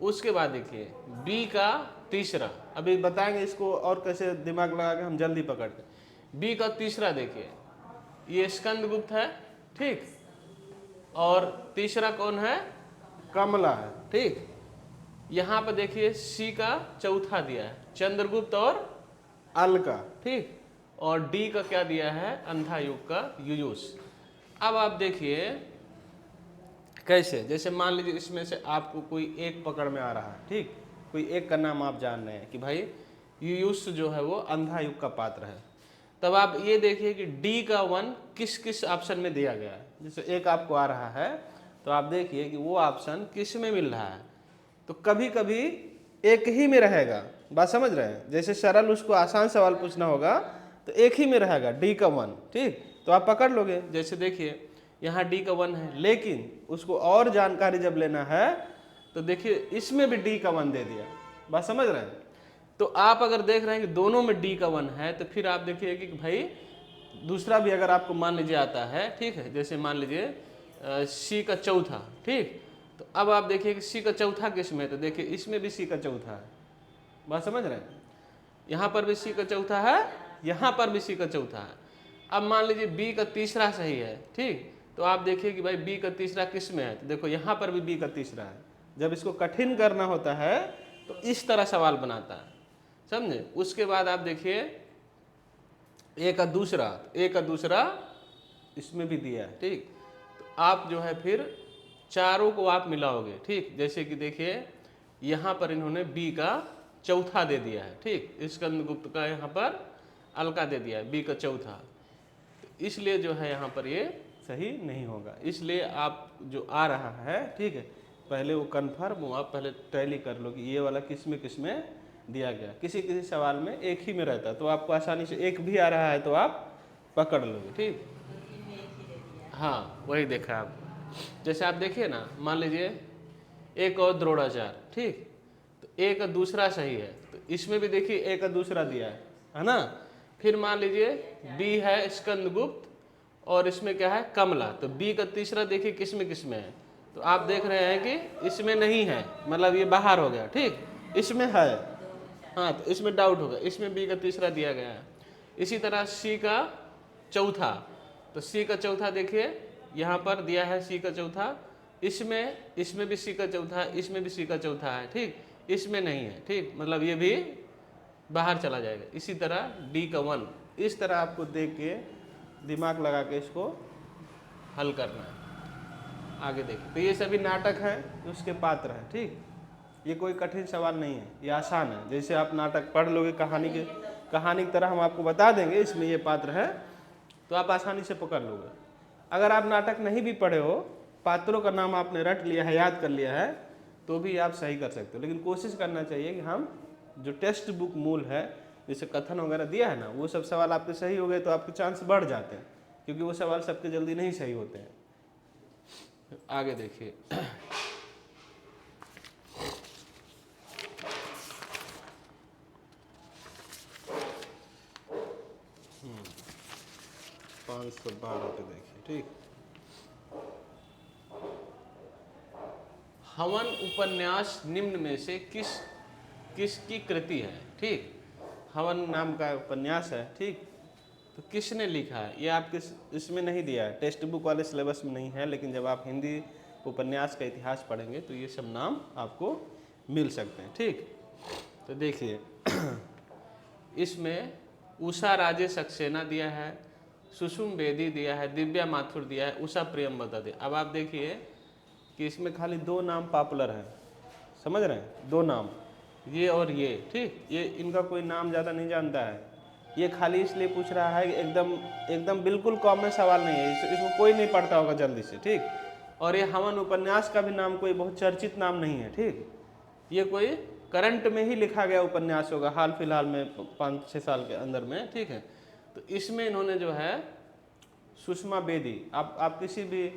S1: उसके बाद देखिए बी का तीसरा, अभी बताएंगे इसको और कैसे दिमाग लगा के हम जल्दी पकड़ते। बी का तीसरा देखिए ये स्कंदगुप्त है, ठीक, और तीसरा कौन है? कमला है, ठीक। यहाँ पर देखिए सी का चौथा दिया है चंद्रगुप्त और अलका, ठीक, और डी का क्या दिया है? अंधा युग का युयुष। अब आप देखिए कैसे, जैसे मान लीजिए इसमें से आपको कोई एक पकड़ में आ रहा है, ठीक, कोई एक का नाम आप जान रहे हैं कि भाई युयुष जो है वो अंधा युग का पात्र है, तब आप ये देखिए कि डी का 1 किस किस ऑप्शन में दिया गया है। जैसे एक आपको आ रहा है तो आप देखिए कि वो ऑप्शन किस में मिल रहा है। तो कभी कभी एक ही में रहेगा, बात समझ रहे हैं। जैसे सरल उसको आसान सवाल पूछना होगा तो एक ही में रहेगा डी का 1, ठीक, तो आप पकड़ लोगे। जैसे देखिए यहाँ डी का 1 है, लेकिन उसको और जानकारी जब लेना है तो देखिए इसमें भी डी का 1 दे दिया, बात समझ रहे हैं। तो आप अगर देख रहे हैं कि दोनों में डी का 1 है, तो फिर आप देखिए कि भाई दूसरा भी अगर आपको मान लीजिए आता है, ठीक है, जैसे मान लीजिए सी का चौथा, ठीक, तो अब आप देखिए कि सी का चौथा किस में है, तो देखिए इसमें भी सी का चौथा है, बात समझ रहे हैं। यहाँ पर भी सी का चौथा है, यहाँ पर भी सी का चौथा है। अब मान लीजिए बी का तीसरा सही है, ठीक, तो आप देखिए कि भाई बी का तीसरा किस में है, तो देखो यहाँ पर भी बी का तीसरा है। जब इसको कठिन करना होता है तो इस तरह सवाल बनाता है, समझे। उसके बाद आप देखिए ए का दूसरा इसमें भी दिया है, ठीक, तो आप जो है फिर चारों को आप मिलाओगे, ठीक। जैसे कि देखिए यहाँ पर इन्होंने बी का चौथा दे दिया है, ठीक, स्कंदगुप्त का यहाँ पर अलका दे दिया है, बी का चौथा, तो इसलिए जो है यहाँ पर ये सही नहीं होगा। इसलिए आप जो आ रहा है, ठीक है, पहले वो कन्फर्म हो, आप पहले टैली कर लो कि ये वाला किस में दिया गया। किसी किसी सवाल में एक ही में रहता, तो आपको आसानी से एक भी आ रहा है तो आप पकड़ लोगे, ठीक। हाँ वही देखा आप। जैसे आप देखिए ना, मान लीजिए एक और द्रोणाचार्य, ठीक, तो ए का दूसरा सही है, तो इसमें भी देखिए ए का दूसरा दिया है ना। फिर मान लीजिए बी है स्कंदगुप्त और इसमें क्या है? कमला, तो बी का तीसरा देखिए किस में है, तो आप देख रहे हैं कि इसमें नहीं है, मतलब ये बाहर हो गया, ठीक, इसमें है, हाँ, तो इसमें डाउट होगा, इसमें बी का तीसरा दिया गया है। इसी तरह सी का चौथा, तो सी का चौथा देखिए यहाँ पर दिया है सी का चौथा, इसमें भी सी का चौथा, इसमें भी सी का चौथा है, ठीक, इसमें नहीं है, ठीक, मतलब ये भी बाहर चला जाएगा। इसी तरह डी का 1, इस तरह आपको देख के दिमाग लगा के इसको हल करना है। आगे देखिए, तो ये सभी नाटक हैं, उसके पात्र हैं, ठीक, ये कोई कठिन सवाल नहीं है, ये आसान है। जैसे आप नाटक पढ़ लोगे कहानी की तरह हम आपको बता देंगे इसमें ये पात्र है, तो आप आसानी से पकड़ लोगे। अगर आप नाटक नहीं भी पढ़े हो, पात्रों का नाम आपने रट लिया है, याद कर लिया है, तो भी आप सही कर सकते हो। लेकिन कोशिश करना चाहिए कि हम जो टेक्स्ट बुक मूल है, जैसे कथन वगैरह दिया है ना, वो सब सवाल आपके सही हो गए तो आपके चांस बढ़ जाते हैं, क्योंकि वो सवाल सबके जल्दी नहीं सही होते हैं। आगे देखिए, पाँच सौ 12 पे देखिए, ठीक। हवन उपन्यास निम्न में से किसकी कृति है, ठीक। हवन नाम का उपन्यास है, ठीक, तो किसने लिखा है ये आपके इसमें नहीं दिया है, टेक्स्ट बुक वाले सिलेबस में नहीं है, लेकिन जब आप हिंदी उपन्यास का इतिहास पढ़ेंगे तो ये सब नाम आपको मिल सकते हैं। ठीक, तो देखिए इसमें उषा राजे सक्सेना दिया है, सुषुम बेदी दिया है, दिव्या माथुर दिया है, उषा प्रियंवदा दिया। अब आप देखिए कि इसमें खाली 2 नाम पॉपुलर हैं, समझ रहे हैं, 2 नाम, ये और ये। ठीक, ये इनका कोई नाम ज़्यादा नहीं जानता है, ये खाली इसलिए पूछ रहा है कि एकदम बिल्कुल कॉमन सवाल नहीं है, इसको कोई नहीं पढ़ता होगा जल्दी से। ठीक, और ये हवन उपन्यास का भी नाम कोई बहुत चर्चित नाम नहीं है। ठीक, ये कोई करंट में ही लिखा गया उपन्यास होगा, हाल फिलहाल में 5-6 साल के अंदर में। ठीक है, तो इसमें इन्होंने जो है सुषमा बेदी, आप किसी भी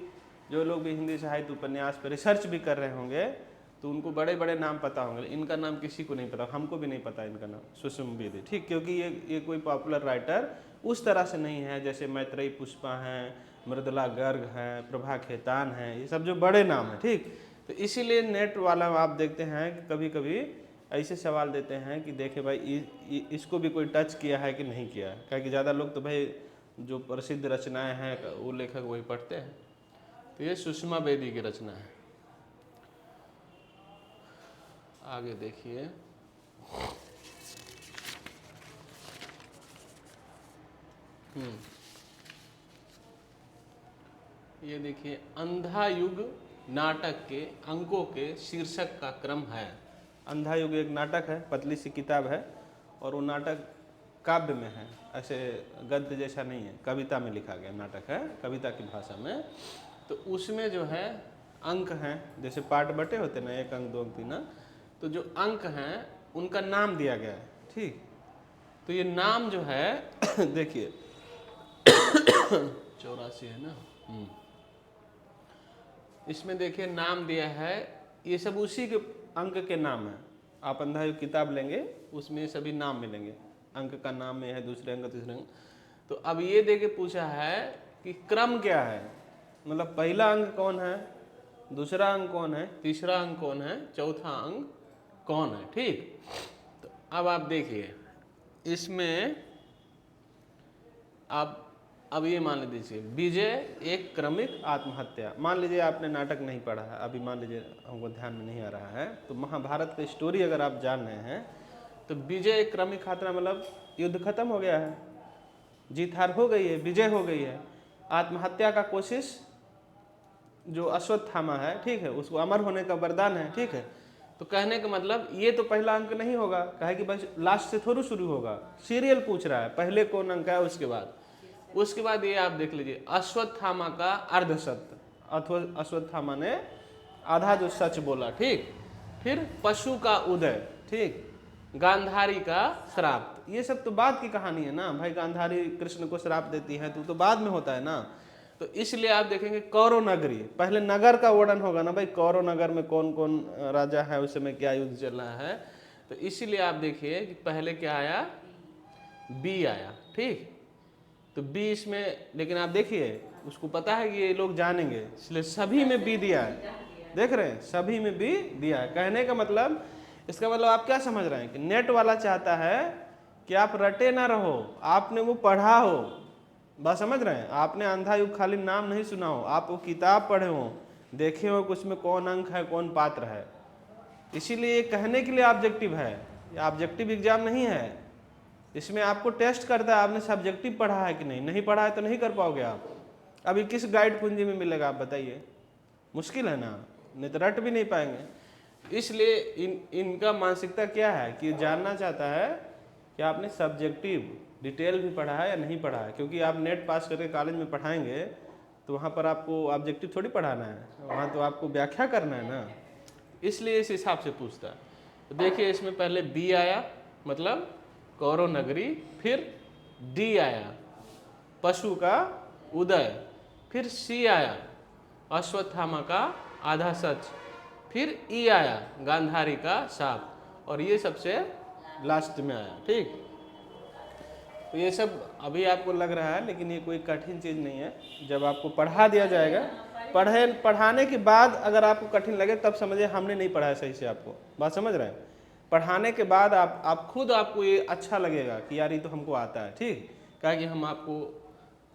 S1: जो लोग भी हिंदी साहित्य उपन्यास पर रिसर्च भी कर रहे होंगे तो उनको बड़े बड़े नाम पता होंगे, इनका नाम किसी को नहीं पता, हमको भी नहीं पता इनका नाम, सुषमा बेदी। ठीक, क्योंकि ये कोई पॉपुलर राइटर उस तरह से नहीं है जैसे मैत्रेयी पुष्पा हैं, मृदुला गर्ग हैं, प्रभा खेतान हैं, ये सब जो बड़े नाम हैं। ठीक, तो इसीलिए नेट वाला आप देखते हैं कि कभी कभी ऐसे सवाल देते हैं कि देखे भाई इसको भी कोई टच किया है कि नहीं किया है, क्योंकि ज़्यादा लोग तो भाई जो प्रसिद्ध रचनाएं हैं वो लेखक वही पढ़ते हैं। तो ये सुषमा बेदी की रचना है। आगे देखिए, ये देखिए अंधा युग नाटक के अंकों के शीर्षक का क्रम है। अंधा युग एक नाटक है, पतली सी किताब है, और वो नाटक काव्य में है, ऐसे गद्य जैसा नहीं है, कविता में लिखा गया नाटक है, कविता की भाषा में। तो उसमें जो है अंक हैं, जैसे पाठ बटे होते ना, 1 अंक 2 अंक 3 अंक, तो जो अंक हैं उनका नाम दिया गया है। ठीक, तो ये नाम जो है देखिए 84 है ना, इसमें देखिए नाम दिया है, ये सब उसी के अंक के नाम है। आप अंधा युग किताब लेंगे उसमें सभी नाम मिलेंगे, अंक का नाम में है, दूसरे अंक तीसरे अंक। तो अब ये देके पूछा है कि क्रम क्या है, मतलब पहला अंक कौन है, दूसरा अंक कौन है, तीसरा अंक कौन है, चौथा अंक कौन है। ठीक, तो अब आप देखिए इसमें आप अब ये मान लीजिए विजय एक क्रमिक आत्महत्या, मान लीजिए आपने नाटक नहीं पढ़ा है अभी, मान लीजिए हमको ध्यान में नहीं आ रहा है, तो महाभारत की स्टोरी अगर आप जान रहे हैं तो विजय एक क्रमिक खातरा, मतलब युद्ध खत्म हो गया है, जीत हार हो गई है, विजय हो गई है। आत्महत्या का कोशिश जो अश्वत्थामा है, ठीक है, उसको अमर होने का वरदान है। ठीक है, तो कहने का मतलब ये तो पहला अंक नहीं होगा, कहे कि बस लास्ट से थोड़ा शुरू होगा, सीरियल पूछ रहा है, पहले कौन अंक है, उसके बाद ये आप देख लीजिए अश्वत्थामा का अर्धसत्य, अथवा अश्वत्थामा ने आधा जो सच बोला। ठीक, फिर पशु का उदय, ठीक, गांधारी का श्राप, ये सब तो बाद की कहानी है ना भाई, गांधारी कृष्ण को श्राप देती है तो बाद में होता है ना। तो इसलिए आप देखेंगे कौरव नगरी, पहले नगर का वर्णन होगा ना भाई, कौरव नगर में कौन कौन राजा है, उस समय क्या युद्ध चल रहा है। तो इसीलिए आप देखिए कि पहले क्या आया, बी आया। ठीक, तो बी इसमें, लेकिन आप देखिए उसको पता है कि ये लोग जानेंगे, इसलिए सभी में बी दिया है, देख रहे हैं, सभी में बी दिया है। कहने का मतलब, इसका मतलब आप क्या समझ रहे हैं कि नेट वाला चाहता है कि आप रटे ना रहो, आपने वो पढ़ा हो, बस समझ रहे हैं, आपने अंधा युग खाली नाम नहीं सुना हो, आप वो किताब पढ़े हो, देखे हो कि उसमें कौन अंक है, कौन पात्र है। इसीलिए कहने के लिए ऑब्जेक्टिव है, ऑब्जेक्टिव एग्जाम नहीं है, इसमें आपको टेस्ट करता है आपने सब्जेक्टिव पढ़ा है कि नहीं, नहीं पढ़ा है तो नहीं कर पाओगे आप। अभी किस गाइड पूंजी में मिलेगा आप बताइए, मुश्किल है ना, नहीं तो रट भी नहीं पाएंगे। इसलिए इनका मानसिकता क्या है कि जानना चाहता है कि आपने सब्जेक्टिव डिटेल भी पढ़ा है या नहीं पढ़ा है, क्योंकि आप नेट पास करके कॉलेज में पढ़ाएंगे तो वहाँ पर आपको ऑब्जेक्टिव थोड़ी पढ़ाना है, वहाँ तो आपको व्याख्या करना है ना, इसलिए इस हिसाब से पूछता है। तो देखिए इसमें पहले बी आया, मतलब कौरव नगरी, फिर डी आया पशु का उदय, फिर सी आया अश्वत्थामा का आधा सच, फिर ई आया गांधारी का शाप, और ये सबसे लास्ट में आया। ठीक, तो ये सब अभी आपको लग रहा है, लेकिन ये कोई कठिन चीज़ नहीं है, जब आपको पढ़ा दिया जाएगा, पढ़ाने के बाद अगर आपको कठिन लगे तब समझिए हमने नहीं पढ़ाया सही से, आपको बात समझ रहे हैं। पढ़ाने के बाद आप खुद आपको ये अच्छा लगेगा कि यार ये तो हमको आता है। ठीक, क्या कि हम आपको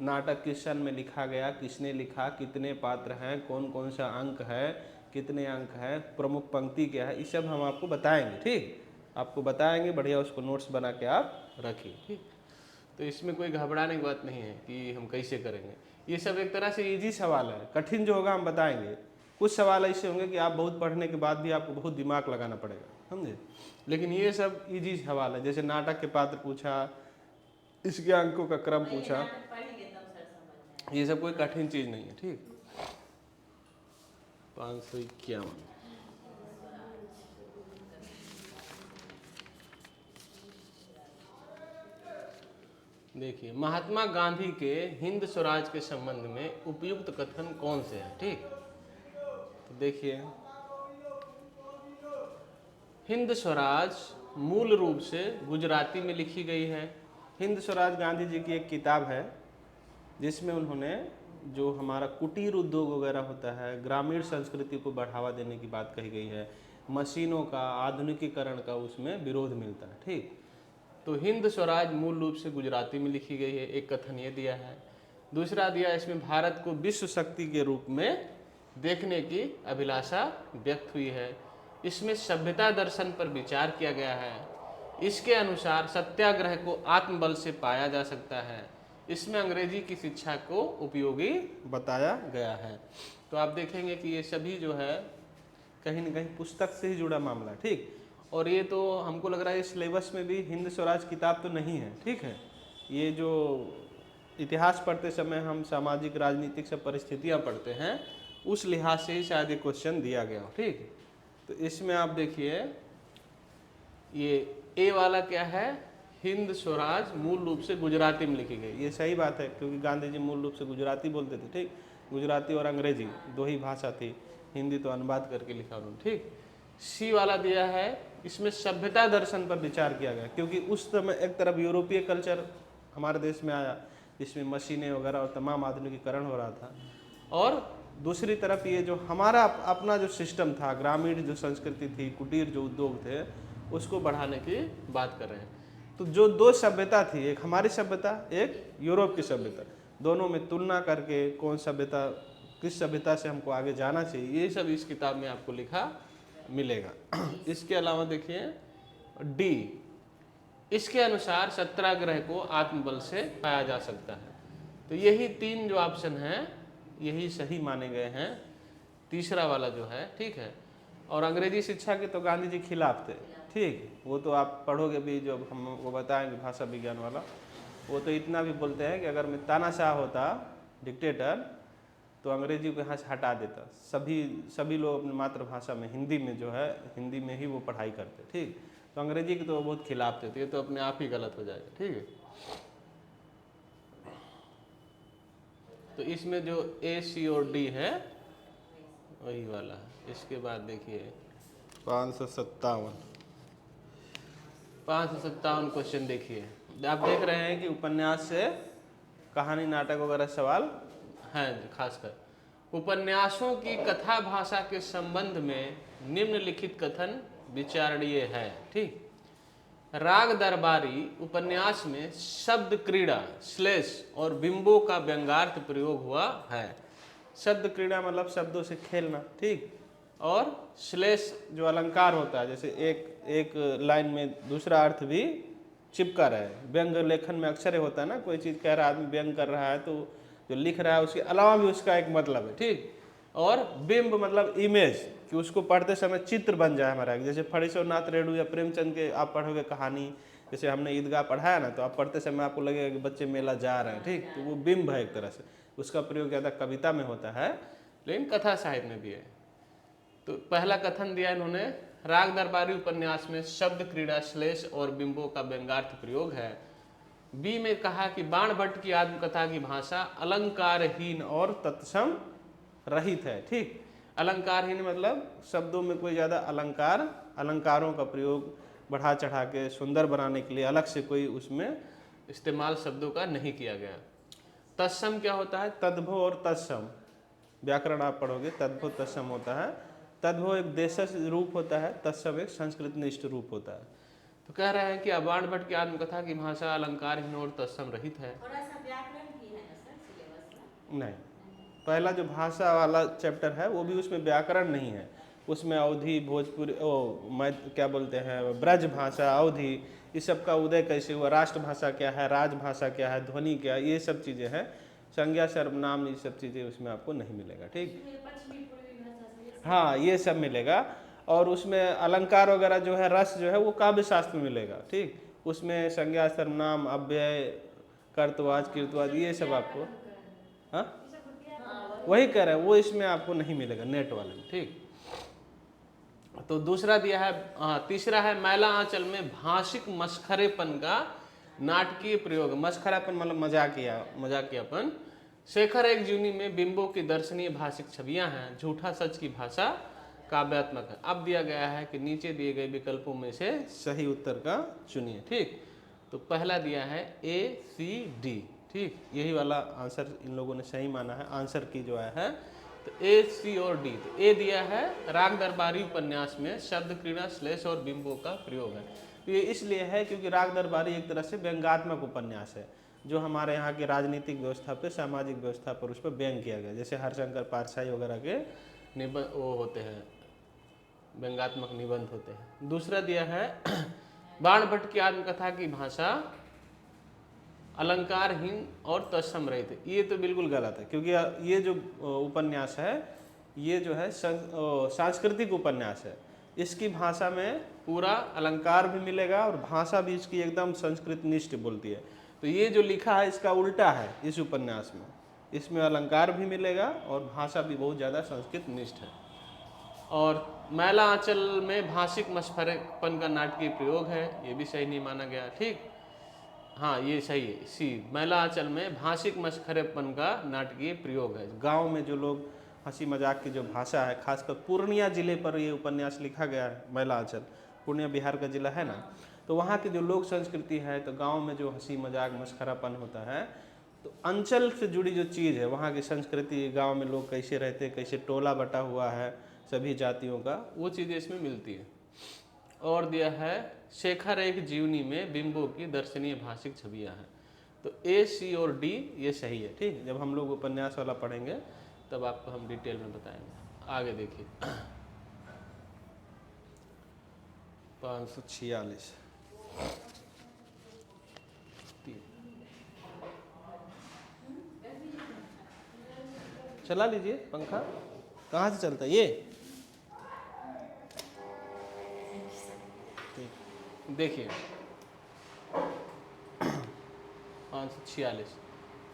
S1: नाटक किस सन में लिखा गया, किसने लिखा, कितने पात्र हैं, कौन कौन सा अंक है, कितने अंक है, प्रमुख पंक्ति क्या है, ये सब हम आपको बताएंगे। ठीक, आपको बताएंगे, बढ़िया उसको नोट्स बना के आप रखिए। ठीक, तो इसमें कोई घबराने की बात नहीं है कि हम कैसे करेंगे। ये सब एक तरह से इजी सवाल है, कठिन जो होगा हम बताएंगे। कुछ सवाल ऐसे होंगे कि आप बहुत पढ़ने के बाद भी आपको बहुत दिमाग लगाना पड़ेगा, समझे। लेकिन ये सब इजी सवाल है, जैसे नाटक के पात्र पूछा, इसके अंकों का क्रम पूछा, ये सब कोई कठिन चीज नहीं है। ठीक, 551 देखिए, महात्मा गांधी के हिंद स्वराज के संबंध में उपयुक्त कथन कौन से हैं। ठीक, तो देखिए, हिंद स्वराज मूल रूप से गुजराती में लिखी गई है। हिंद स्वराज गांधी जी की एक किताब है जिसमें उन्होंने जो हमारा कुटीर उद्योग वगैरह होता है, ग्रामीण संस्कृति को बढ़ावा देने की बात कही गई है, मशीनों का आधुनिकीकरण का उसमें विरोध मिलता है। ठीक, तो हिंद स्वराज मूल रूप से गुजराती में लिखी गई है, एक कथन ये दिया है। दूसरा दिया, इसमें भारत को विश्व शक्ति के रूप में देखने की अभिलाषा व्यक्त हुई है। इसमें सभ्यता दर्शन पर विचार किया गया है। इसके अनुसार सत्याग्रह को आत्मबल से पाया जा सकता है। इसमें अंग्रेजी की शिक्षा को उपयोगी बताया गया है। तो आप देखेंगे कि ये सभी जो है कहीं न कहीं पुस्तक से ही जुड़ा मामला है। ठीक, और ये तो हमको लग रहा है सिलेबस में भी हिंद स्वराज किताब तो नहीं है। ठीक है, ये जो इतिहास पढ़ते समय हम सामाजिक राजनीतिक सब परिस्थितियाँ पढ़ते हैं, उस लिहाज से ही शायद ये क्वेश्चन दिया गया हो। ठीक, तो इसमें आप देखिए, ये ए वाला क्या है, हिंद स्वराज मूल रूप से गुजराती में लिखी गई। ये सही बात है, क्योंकि गांधी जी मूल रूप से गुजराती बोलते थे। ठीक, गुजराती और अंग्रेजी दो ही भाषा थी, हिंदी तो अनुवाद करके लिखा उन्होंने। ठीक, सी वाला दिया है, इसमें सभ्यता दर्शन पर विचार किया गया, क्योंकि उस समय एक तरफ यूरोपीय कल्चर हमारे देश में आया, जिसमें मशीनें वगैरह और तमाम आधुनिकीकरण हो रहा था, और दूसरी तरफ ये जो हमारा अपना जो सिस्टम था, ग्रामीण जो संस्कृति थी, कुटीर जो उद्योग थे, उसको बढ़ाने की बात कर रहे हैं। तो जो दो सभ्यता थी, एक हमारी सभ्यता, एक यूरोप की सभ्यता, दोनों में तुलना करके कौन सभ्यता, किस सभ्यता से हमको आगे जाना चाहिए, ये सब इस किताब में आपको लिखा मिलेगा। इसके अलावा देखिए डी, इसके अनुसार सत्याग्रह को आत्मबल से पाया जा सकता है। तो यही तीन जो ऑप्शन हैं यही सही माने गए हैं, तीसरा वाला जो है। ठीक है, और अंग्रेजी शिक्षा के तो गांधी जी खिलाफ थे। ठीक, वो तो आप पढ़ोगे भी, जो हम वो बताएंगे भाषा विज्ञान वाला, वो तो इतना भी बोलते हैं कि अगर मैं तानाशाह होता डिक्टेटर तो अंग्रेजी को यहाँ से हटा देता, सभी लोग अपनी मातृभाषा में, हिंदी में जो है, हिंदी में ही वो पढ़ाई करते। ठीक, तो अंग्रेजी के तो बहुत खिलाफ थे, तो ये तो अपने आप ही गलत हो जाएगा। ठीक है, तो इसमें जो ए, सी और डी है वही वाला है। इसके बाद देखिए 557 क्वेश्चन देखिए, आप देख रहे हैं कि उपन्यास से कहानी, नाटक वगैरह सवाल हैं। खासकर उपन्यासों की कथा भाषा के संबंध में निम्नलिखित कथन विचारणीय है। ठीक, राग दरबारी उपन्यास में शब्द क्रीड़ा, श्लेष और बिंबों का व्यंग्यार्थ प्रयोग हुआ है। शब्द क्रीड़ा मतलब शब्दों से खेलना। ठीक, और श्लेष जो अलंकार होता है, जैसे एक लाइन में दूसरा अर्थ भी चिपका रहे। व्यंग लेखन में अक्सर होता है ना, कोई चीज़ कह रहा है, आदमी व्यंग कर रहा है, तो जो लिख रहा है उसके अलावा भी उसका एक मतलब है। ठीक, और बिंब मतलब इमेज, कि उसको पढ़ते समय चित्र बन जाए हमारा। जैसे फणीश्वरनाथ रेणु या प्रेमचंद के आप पढ़ोगे कहानी, जैसे हमने ईदगाह पढ़ा है ना, तो आप पढ़ते समय आपको लगेगा कि बच्चे मेला जा रहे हैं। ठीक, तो वो बिंब है एक तरह से, उसका प्रयोग ज़्यादा कविता में होता है, लेकिन कथा साहित्य में भी है। तो पहला कथन दिया इन्होंने, राग दरबारी उपन्यास में शब्द क्रीड़ा, श्लेष और बिंबों का व्यंग्यार्थ प्रयोग है। बी में कहा कि बाणभट्ट की आत्मकथा की भाषा अलंकारहीन और तत्सम रहित है। ठीक, अलंकारहीन मतलब शब्दों में कोई ज़्यादा अलंकारों का प्रयोग बढ़ा चढ़ा के सुंदर बनाने के लिए अलग से कोई उसमें इस्तेमाल शब्दों का नहीं किया गया। तत्सम क्या होता है, तद्भव और तत्सम, व्याकरण आप पढ़ोगे, तद्भव तत्सम होता है। तद्भव एक देशज रूप होता है, तत्सम एक संस्कृत निष्ठ रूप होता है। तो कह रहे हैं कि अबाण भट्ट की आत्मकथा की भाषा अलंकारहीन और तत्सम रहित है।
S2: थोड़ा सा व्याकरण भी है ना सर सिलेबस में?
S1: नहीं, पहला जो भाषा वाला चैप्टर है वो भी उसमें व्याकरण नहीं है, उसमें अवधि, भोजपुरी, मैं क्या बोलते हैं, ब्रज भाषा, अवधि, इस सब का उदय कैसे हुआ, राष्ट्रभाषा क्या है, राजभाषा क्या है, ध्वनि क्या है, ये सब चीज़ें हैं, संज्ञा सर्वनाम, ये सब चीज़ें उसमें आपको नहीं मिलेगा। ठीक,
S2: पश्चिमी पूर्वी भाषा से
S1: हाँ ये सब मिलेगा। और उसमें अलंकार वगैरह जो है, रस जो है वो काव्य शास्त्र में मिलेगा। ठीक, उसमें संज्ञा सर्वनाम, अव्यय, कर्तवाच, कीर्तवाच, ये सब आपको, हाँ वही कह रहे हैं, वो इसमें आपको नहीं मिलेगा नेट वाले में। ठीक, तो दूसरा दिया है, तीसरा है मैला आंचल में भाषिक मस्खरेपन का नाटकीय प्रयोग। मस्खरापन मतलब मजाकियापन। शेखर एक जीवनी में बिंबों की दर्शनीय भाषिक छवियां हैं, झूठा सच की भाषा काव्यात्मक है। अब दिया गया है कि नीचे दिए गए विकल्पों में से सही उत्तर का चुनिए। ठीक, तो पहला दिया है ए सी डी। ठीक, यही वाला आंसर इन लोगों ने सही माना है, आंसर की जो है। तो ए, सी और डी। तो ए दिया है राग दरबारी उपन्यास में शब्द क्रीड़ा, श्लेष और बिंबों का प्रयोग है। तो ये इसलिए है क्योंकि राग दरबारी एक तरह से व्यंग्यात्मक उपन्यास है, जो हमारे यहाँ की राजनीतिक व्यवस्था पे, सामाजिक व्यवस्था पर उस पर व्यंग किया गया, जैसे हरशंकर पातशाही वगैरह के निबंध वो होते हैं, व्यंग्यात्मक निबंध होते हैं। दूसरा दिया है बाण भट्ट की आत्मकथा की भाषा अलंकारहीन और तत्सम रहित। ये तो बिल्कुल गलत है, क्योंकि ये जो उपन्यास है ये जो है सांस्कृतिक उपन्यास है, इसकी भाषा में पूरा अलंकार भी मिलेगा और भाषा भी इसकी एकदम संस्कृत निष्ठ बोलती है। तो ये जो लिखा है इसका उल्टा है इस उपन्यास में, इसमें अलंकार भी मिलेगा और भाषा भी बहुत ज़्यादा संस्कृत निष्ठ है। और मैला आंचल में भाषिक मशफरेपन का नाटकीय प्रयोग है, ये भी सही नहीं माना गया। ठीक, हाँ ये सही है, सी मैला आंचल में भाषिक मशखरेपन का नाटकीय प्रयोग है। गांव में जो लोग हंसी मजाक की जो भाषा है, खासकर पूर्णिया जिले पर ये उपन्यास लिखा गया है। मैला आंचल पूर्णिया बिहार का जिला है ना, तो वहाँ की जो लोक संस्कृति है, तो गांव में जो हंसी मजाक मस्खरापन होता है, तो अंचल से जुड़ी जो चीज़ है, वहाँ की संस्कृति, गांव में लोग कैसे रहते, कैसे टोला बटा हुआ है सभी जातियों का, वो चीज़ें इसमें मिलती है। और दिया है शेखर एक जीवनी में बिंबों की दर्शनीय भाषिक छवियां हैं। तो ए, सी और डी ये सही है। ठीक, जब हम लोग उपन्यास वाला पढ़ेंगे तब आपको हम डिटेल में बताएंगे। आगे देखिए 546 चला लीजिए पंखा, कहाँ से चलता है ये? देखिए 546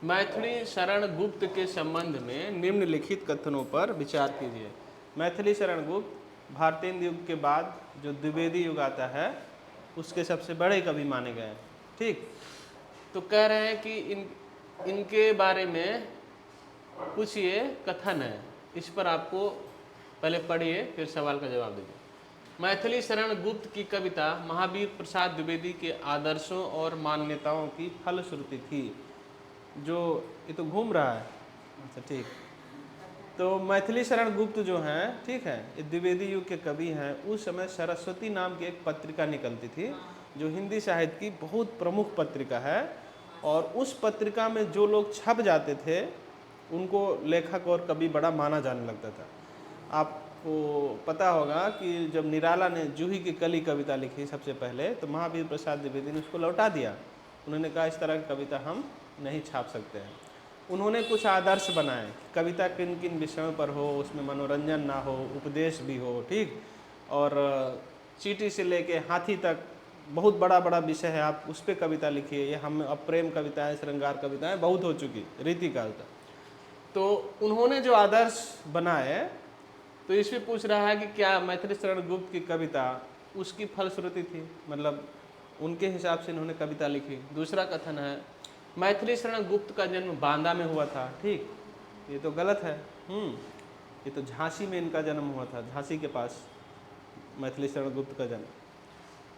S1: मैथिली शरण गुप्त के संबंध में निम्नलिखित कथनों पर विचार कीजिए। मैथिली शरण गुप्त भारतेंदु युग के बाद जो द्विवेदी युग आता है उसके सबसे बड़े कवि माने गए हैं। ठीक, तो कह रहे हैं कि इनके बारे में कुछ ये कथन है, इस पर आपको पहले पढ़िए फिर सवाल का जवाब दीजिए। मैथिली शरण गुप्त की कविता महावीर प्रसाद द्विवेदी के आदर्शों और मान्यताओं की फलश्रुति थी। जो ये तो घूम रहा है, अच्छा ठीक। तो मैथिली शरण गुप्त जो हैं, ठीक है, ये द्विवेदी युग के कवि हैं। उस समय सरस्वती नाम की एक पत्रिका निकलती थी, जो हिंदी साहित्य की बहुत प्रमुख पत्रिका है। और उस पत्रिका में जो लोग छप जाते थे उनको लेखक और कवि बड़ा माना जाने लगता था। आपको पता होगा कि जब निराला ने जूही की कली कविता लिखी सबसे पहले, तो महावीर प्रसाद द्विवेदी ने उसको लौटा दिया। उन्होंने कहा इस तरह की कविता हम नहीं छाप सकते हैं। उन्होंने कुछ आदर्श बनाए, कविता किन किन विषयों पर हो, उसमें मनोरंजन ना हो, उपदेश भी हो, ठीक, और चींटी से लेके हाथी तक बहुत बड़ा बड़ा विषय है, आप उस पर कविता लिखिए। ये हम अब प्रेम कविताएँ, श्रृंगार कविताएँ बहुत हो चुकी रीतिकाल तक। तो उन्होंने जो आदर्श बनाए, तो इस पे पूछ रहा है कि क्या मैथिली शरण गुप्त की कविता उसकी फलश्रुति थी, मतलब उनके हिसाब से इन्होंने कविता लिखी। दूसरा कथन है मैथिली शरण गुप्त का जन्म बांदा में हुआ था। ठीक, ये तो गलत है। ये तो झांसी में इनका जन्म हुआ था, झांसी के पास मैथिली शरण गुप्त का जन्म।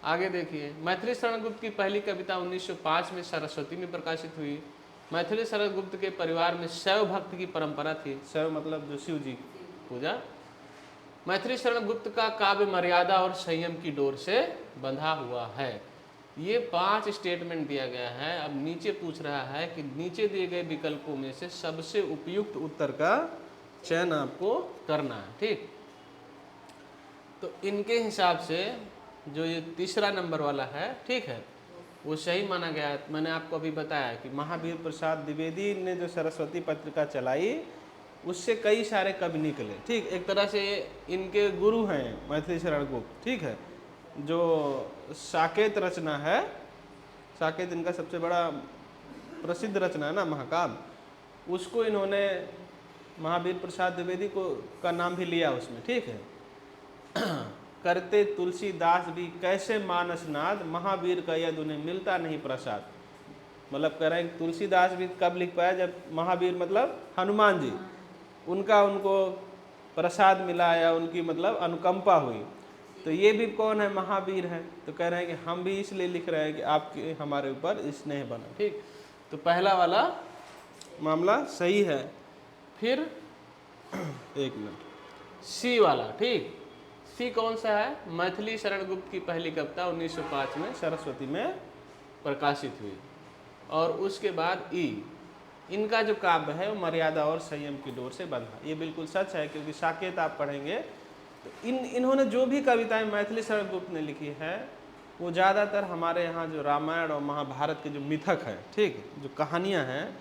S1: आगे देखिए मैथिली शरण गुप्त की पहली कविता 1905 में सरस्वती में प्रकाशित हुई। मैथिली शरण गुप्त के परिवार में शैव भक्त की परंपरा थी। शैव मतलब जो शिव जी पूजा। मैथिली शरण गुप्त का काव्य मर्यादा और संयम की डोर से बंधा हुआ है। ये 5 स्टेटमेंट दिया गया है। अब नीचे पूछ रहा है कि नीचे दिए गए विकल्पों में से सबसे उपयुक्त उत्तर का चयन आपको करना है। ठीक, तो इनके हिसाब से जो ये तीसरा नंबर वाला है, ठीक है, वो सही माना गया है। मैंने आपको अभी बताया कि महावीर प्रसाद द्विवेदी ने जो सरस्वती पत्रिका चलाई उससे कई सारे कवि निकले। ठीक, एक तरह से इनके गुरु हैं मैथिली शरण गुप्त। ठीक है, जो साकेत रचना है, साकेत इनका सबसे बड़ा प्रसिद्ध रचना है ना, महाकाव्य, उसको इन्होंने महावीर प्रसाद द्विवेदी को का नाम भी लिया उसमें। ठीक है, करते तुलसीदास भी कैसे मानसनाद, महावीर का यद उन्हें मिलता नहीं प्रसाद। मतलब कह रहे हैं तुलसीदास भी कब लिख पाया, जब महावीर मतलब हनुमान जी, उनका उनको प्रसाद मिला या उनकी मतलब अनुकंपा हुई। तो ये भी कौन है, महावीर है। तो कह रहे हैं कि हम भी इसलिए लिख रहे हैं कि आपके हमारे ऊपर स्नेह बना। ठीक, तो पहला वाला मामला सही है। फिर एक मिनट, सी वाला। ठीक, सी कौन सा है, मैथिली शरण गुप्त की पहली कविता 1905 में सरस्वती में प्रकाशित हुई। और उसके बाद ई, इनका जो काव्य है वो मर्यादा और संयम की डोर से बंधा। ये बिल्कुल सच है, क्योंकि साकेत आप पढ़ेंगे तो इन्होंने जो भी कविताएं मैथिली शरण गुप्त ने लिखी है वो ज़्यादातर हमारे यहाँ जो रामायण और महाभारत के जो मिथक है, ठीक, जो कहानियाँ हैं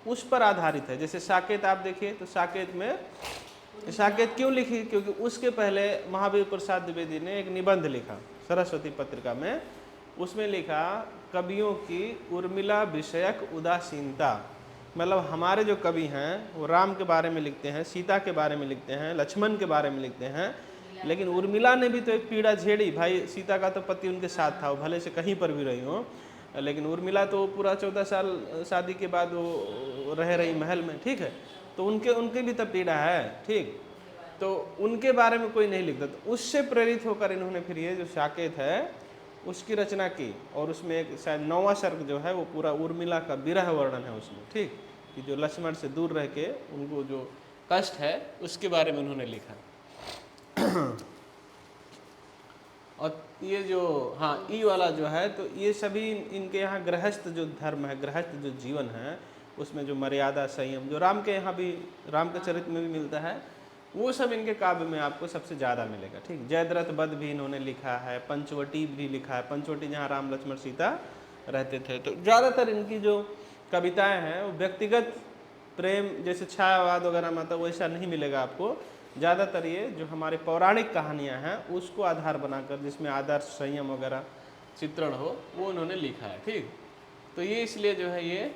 S1: उस पर आधारित है। जैसे साकेत आप देखिए, तो साकेत में साकेत क्यों लिखी, क्योंकि उसके पहले महावीर प्रसाद द्विवेदी ने एक निबंध लिखा सरस्वती पत्रिका में। उसमें लिखा कवियों की उर्मिला विषयक उदासीनता। मतलब हमारे जो कवि हैं वो राम के बारे में लिखते हैं, सीता के बारे में लिखते हैं, लक्ष्मण के बारे में लिखते हैं, लेकिन उर्मिला ने भी तो एक पीड़ा झेड़ी। भाई सीता का तो पति उनके साथ था, वो भले से कहीं पर भी रही हो, लेकिन उर्मिला तो पूरा 14 साल शादी के बाद वो रह रही महल में। ठीक है, तो उनके भी तो पीड़ा है। ठीक, तो उनके बारे में कोई नहीं लिखता। तो उससे प्रेरित होकर इन्होंने फिर ये जो साकेत है उसकी रचना की। और उसमें एक शायद 9वां सर्ग जो है वो पूरा उर्मिला का विरह वर्णन है उसमें। ठीक, कि जो लक्ष्मण से दूर रह के उनको जो कष्ट है उसके बारे में उन्होंने लिखा। और ये जो हाँ ई वाला जो है, तो ये सभी इनके यहाँ गृहस्थ जो धर्म है, गृहस्थ जो जीवन है, उसमें जो मर्यादा संयम जो राम के यहाँ भी, राम के चरित्र में भी मिलता है, वो सब इनके काव्य में आपको सबसे ज़्यादा मिलेगा। ठीक, जयद्रथ बध भी इन्होंने लिखा है, पंचवटी भी लिखा है, पंचवटी जहाँ राम लक्ष्मण सीता रहते थे। तो ज़्यादातर इनकी जो कविताएं हैं वो व्यक्तिगत प्रेम जैसे छायावाद वगैरह में तो वैसा नहीं मिलेगा आपको। ज़्यादातर ये जो हमारे पौराणिक कहानियाँ हैं उसको आधार बनाकर, जिसमें आदर्श संयम वगैरह चित्रण हो, वो उन्होंने लिखा है। ठीक, तो ये इसलिए जो है ये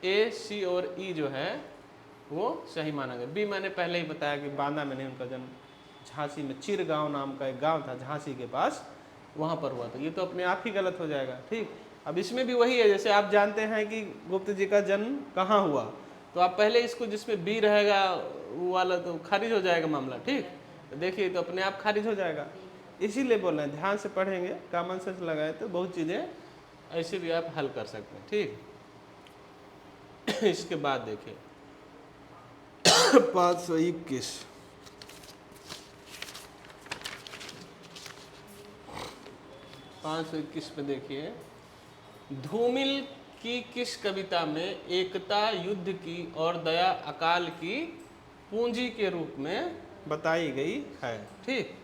S1: ए, सी और ई जो है वो सही माना गया। बी मैंने पहले ही बताया कि बांदा में नहीं, उनका जन्म झांसी में चिर गांव नाम का एक गांव था झांसी के पास, वहाँ पर हुआ था। ये तो अपने आप ही गलत हो जाएगा। ठीक, अब इसमें भी वही है, जैसे आप जानते हैं कि गुप्त जी का जन्म कहाँ हुआ, तो आप पहले इसको जिसमें बी रहेगा वो वाला तो खारिज हो जाएगा मामला। ठीक, तो देखिए तो अपने आप खारिज हो जाएगा। इसीलिए बोल रहे हैं ध्यान से पढ़ेंगे, कॉमन सेंस लगाए तो बहुत चीज़ें ऐसे भी आप हल कर सकते हैं। ठीक, इसके बाद देखिए 521 521 पे देखिए, धूमिल की किस कविता में एकता युद्ध की और दया अकाल की पूंजी के रूप में बताई गई है। ठीक,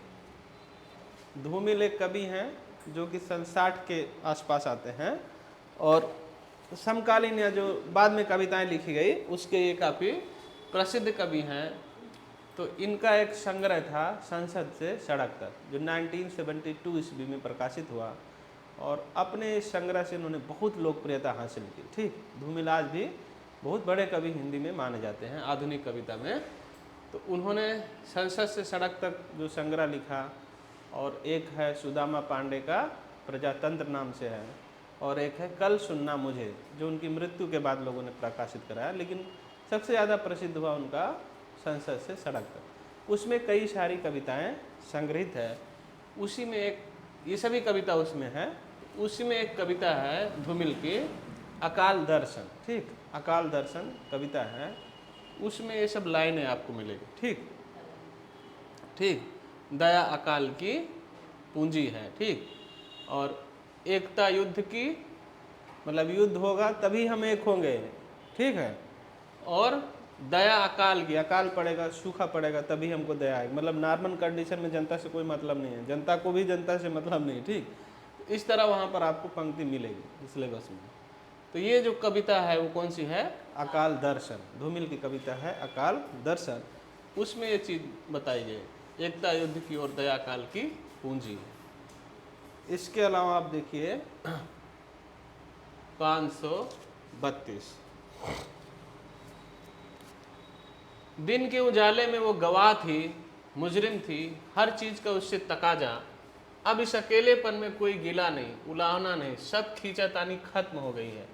S1: धूमिल एक कवि हैं जो कि सन 60 के आसपास आते हैं और समकालीन या जो बाद में कविताएं लिखी गई उसके ये काफ़ी प्रसिद्ध कवि हैं। तो इनका एक संग्रह था संसद से सड़क तक, जो 1972 ईस्वी में प्रकाशित हुआ और अपने इस संग्रह से उन्होंने बहुत लोकप्रियता हासिल की। ठीक, धूमिल आज भी बहुत बड़े कवि हिंदी में माने जाते हैं आधुनिक कविता में। तो उन्होंने संसद से सड़क तक जो संग्रह लिखा, और एक है सुदामा पांडे का प्रजातंत्र नाम से है, और एक है कल सुनना मुझे जो उनकी मृत्यु के बाद लोगों ने प्रकाशित कराया, लेकिन सबसे ज़्यादा प्रसिद्ध हुआ उनका संसद से सड़क तक। उसमें कई सारी कविताएं संग्रहित है। उसी में एक, ये सभी कविता उसमें है, उसी में एक कविता है धूमिल की अकाल दर्शन। ठीक, अकाल दर्शन कविता है, उसमें ये सब लाइनें आपको मिलेगी। ठीक ठीक, दया अकाल की पूंजी है। ठीक, और एकता युद्ध की, मतलब युद्ध होगा तभी हम एक होंगे। ठीक है, और दया अकाल की, अकाल पड़ेगा, सूखा पड़ेगा तभी हमको दया आएगी। मतलब नॉर्मल कंडीशन में जनता से कोई मतलब नहीं है, जनता को भी जनता से मतलब नहीं। ठीक, इस तरह वहाँ पर आपको पंक्ति मिलेगी सिलेबस में। तो ये जो कविता है वो कौन सी है? अकाल दर्शन, धूमिल की कविता है अकाल दर्शन। उसमें ये चीज़ बताई गई, एकता युद्ध की और दया काल की पूंजी। इसके अलावा आप देखिए 532, दिन के उजाले में वो गवाह थी, मुजरिम थी, हर चीज का उससे तकाजा। अब इस अकेलेपन में कोई गिला नहीं, उलाहना नहीं, सब खींचातानी खत्म हो गई है।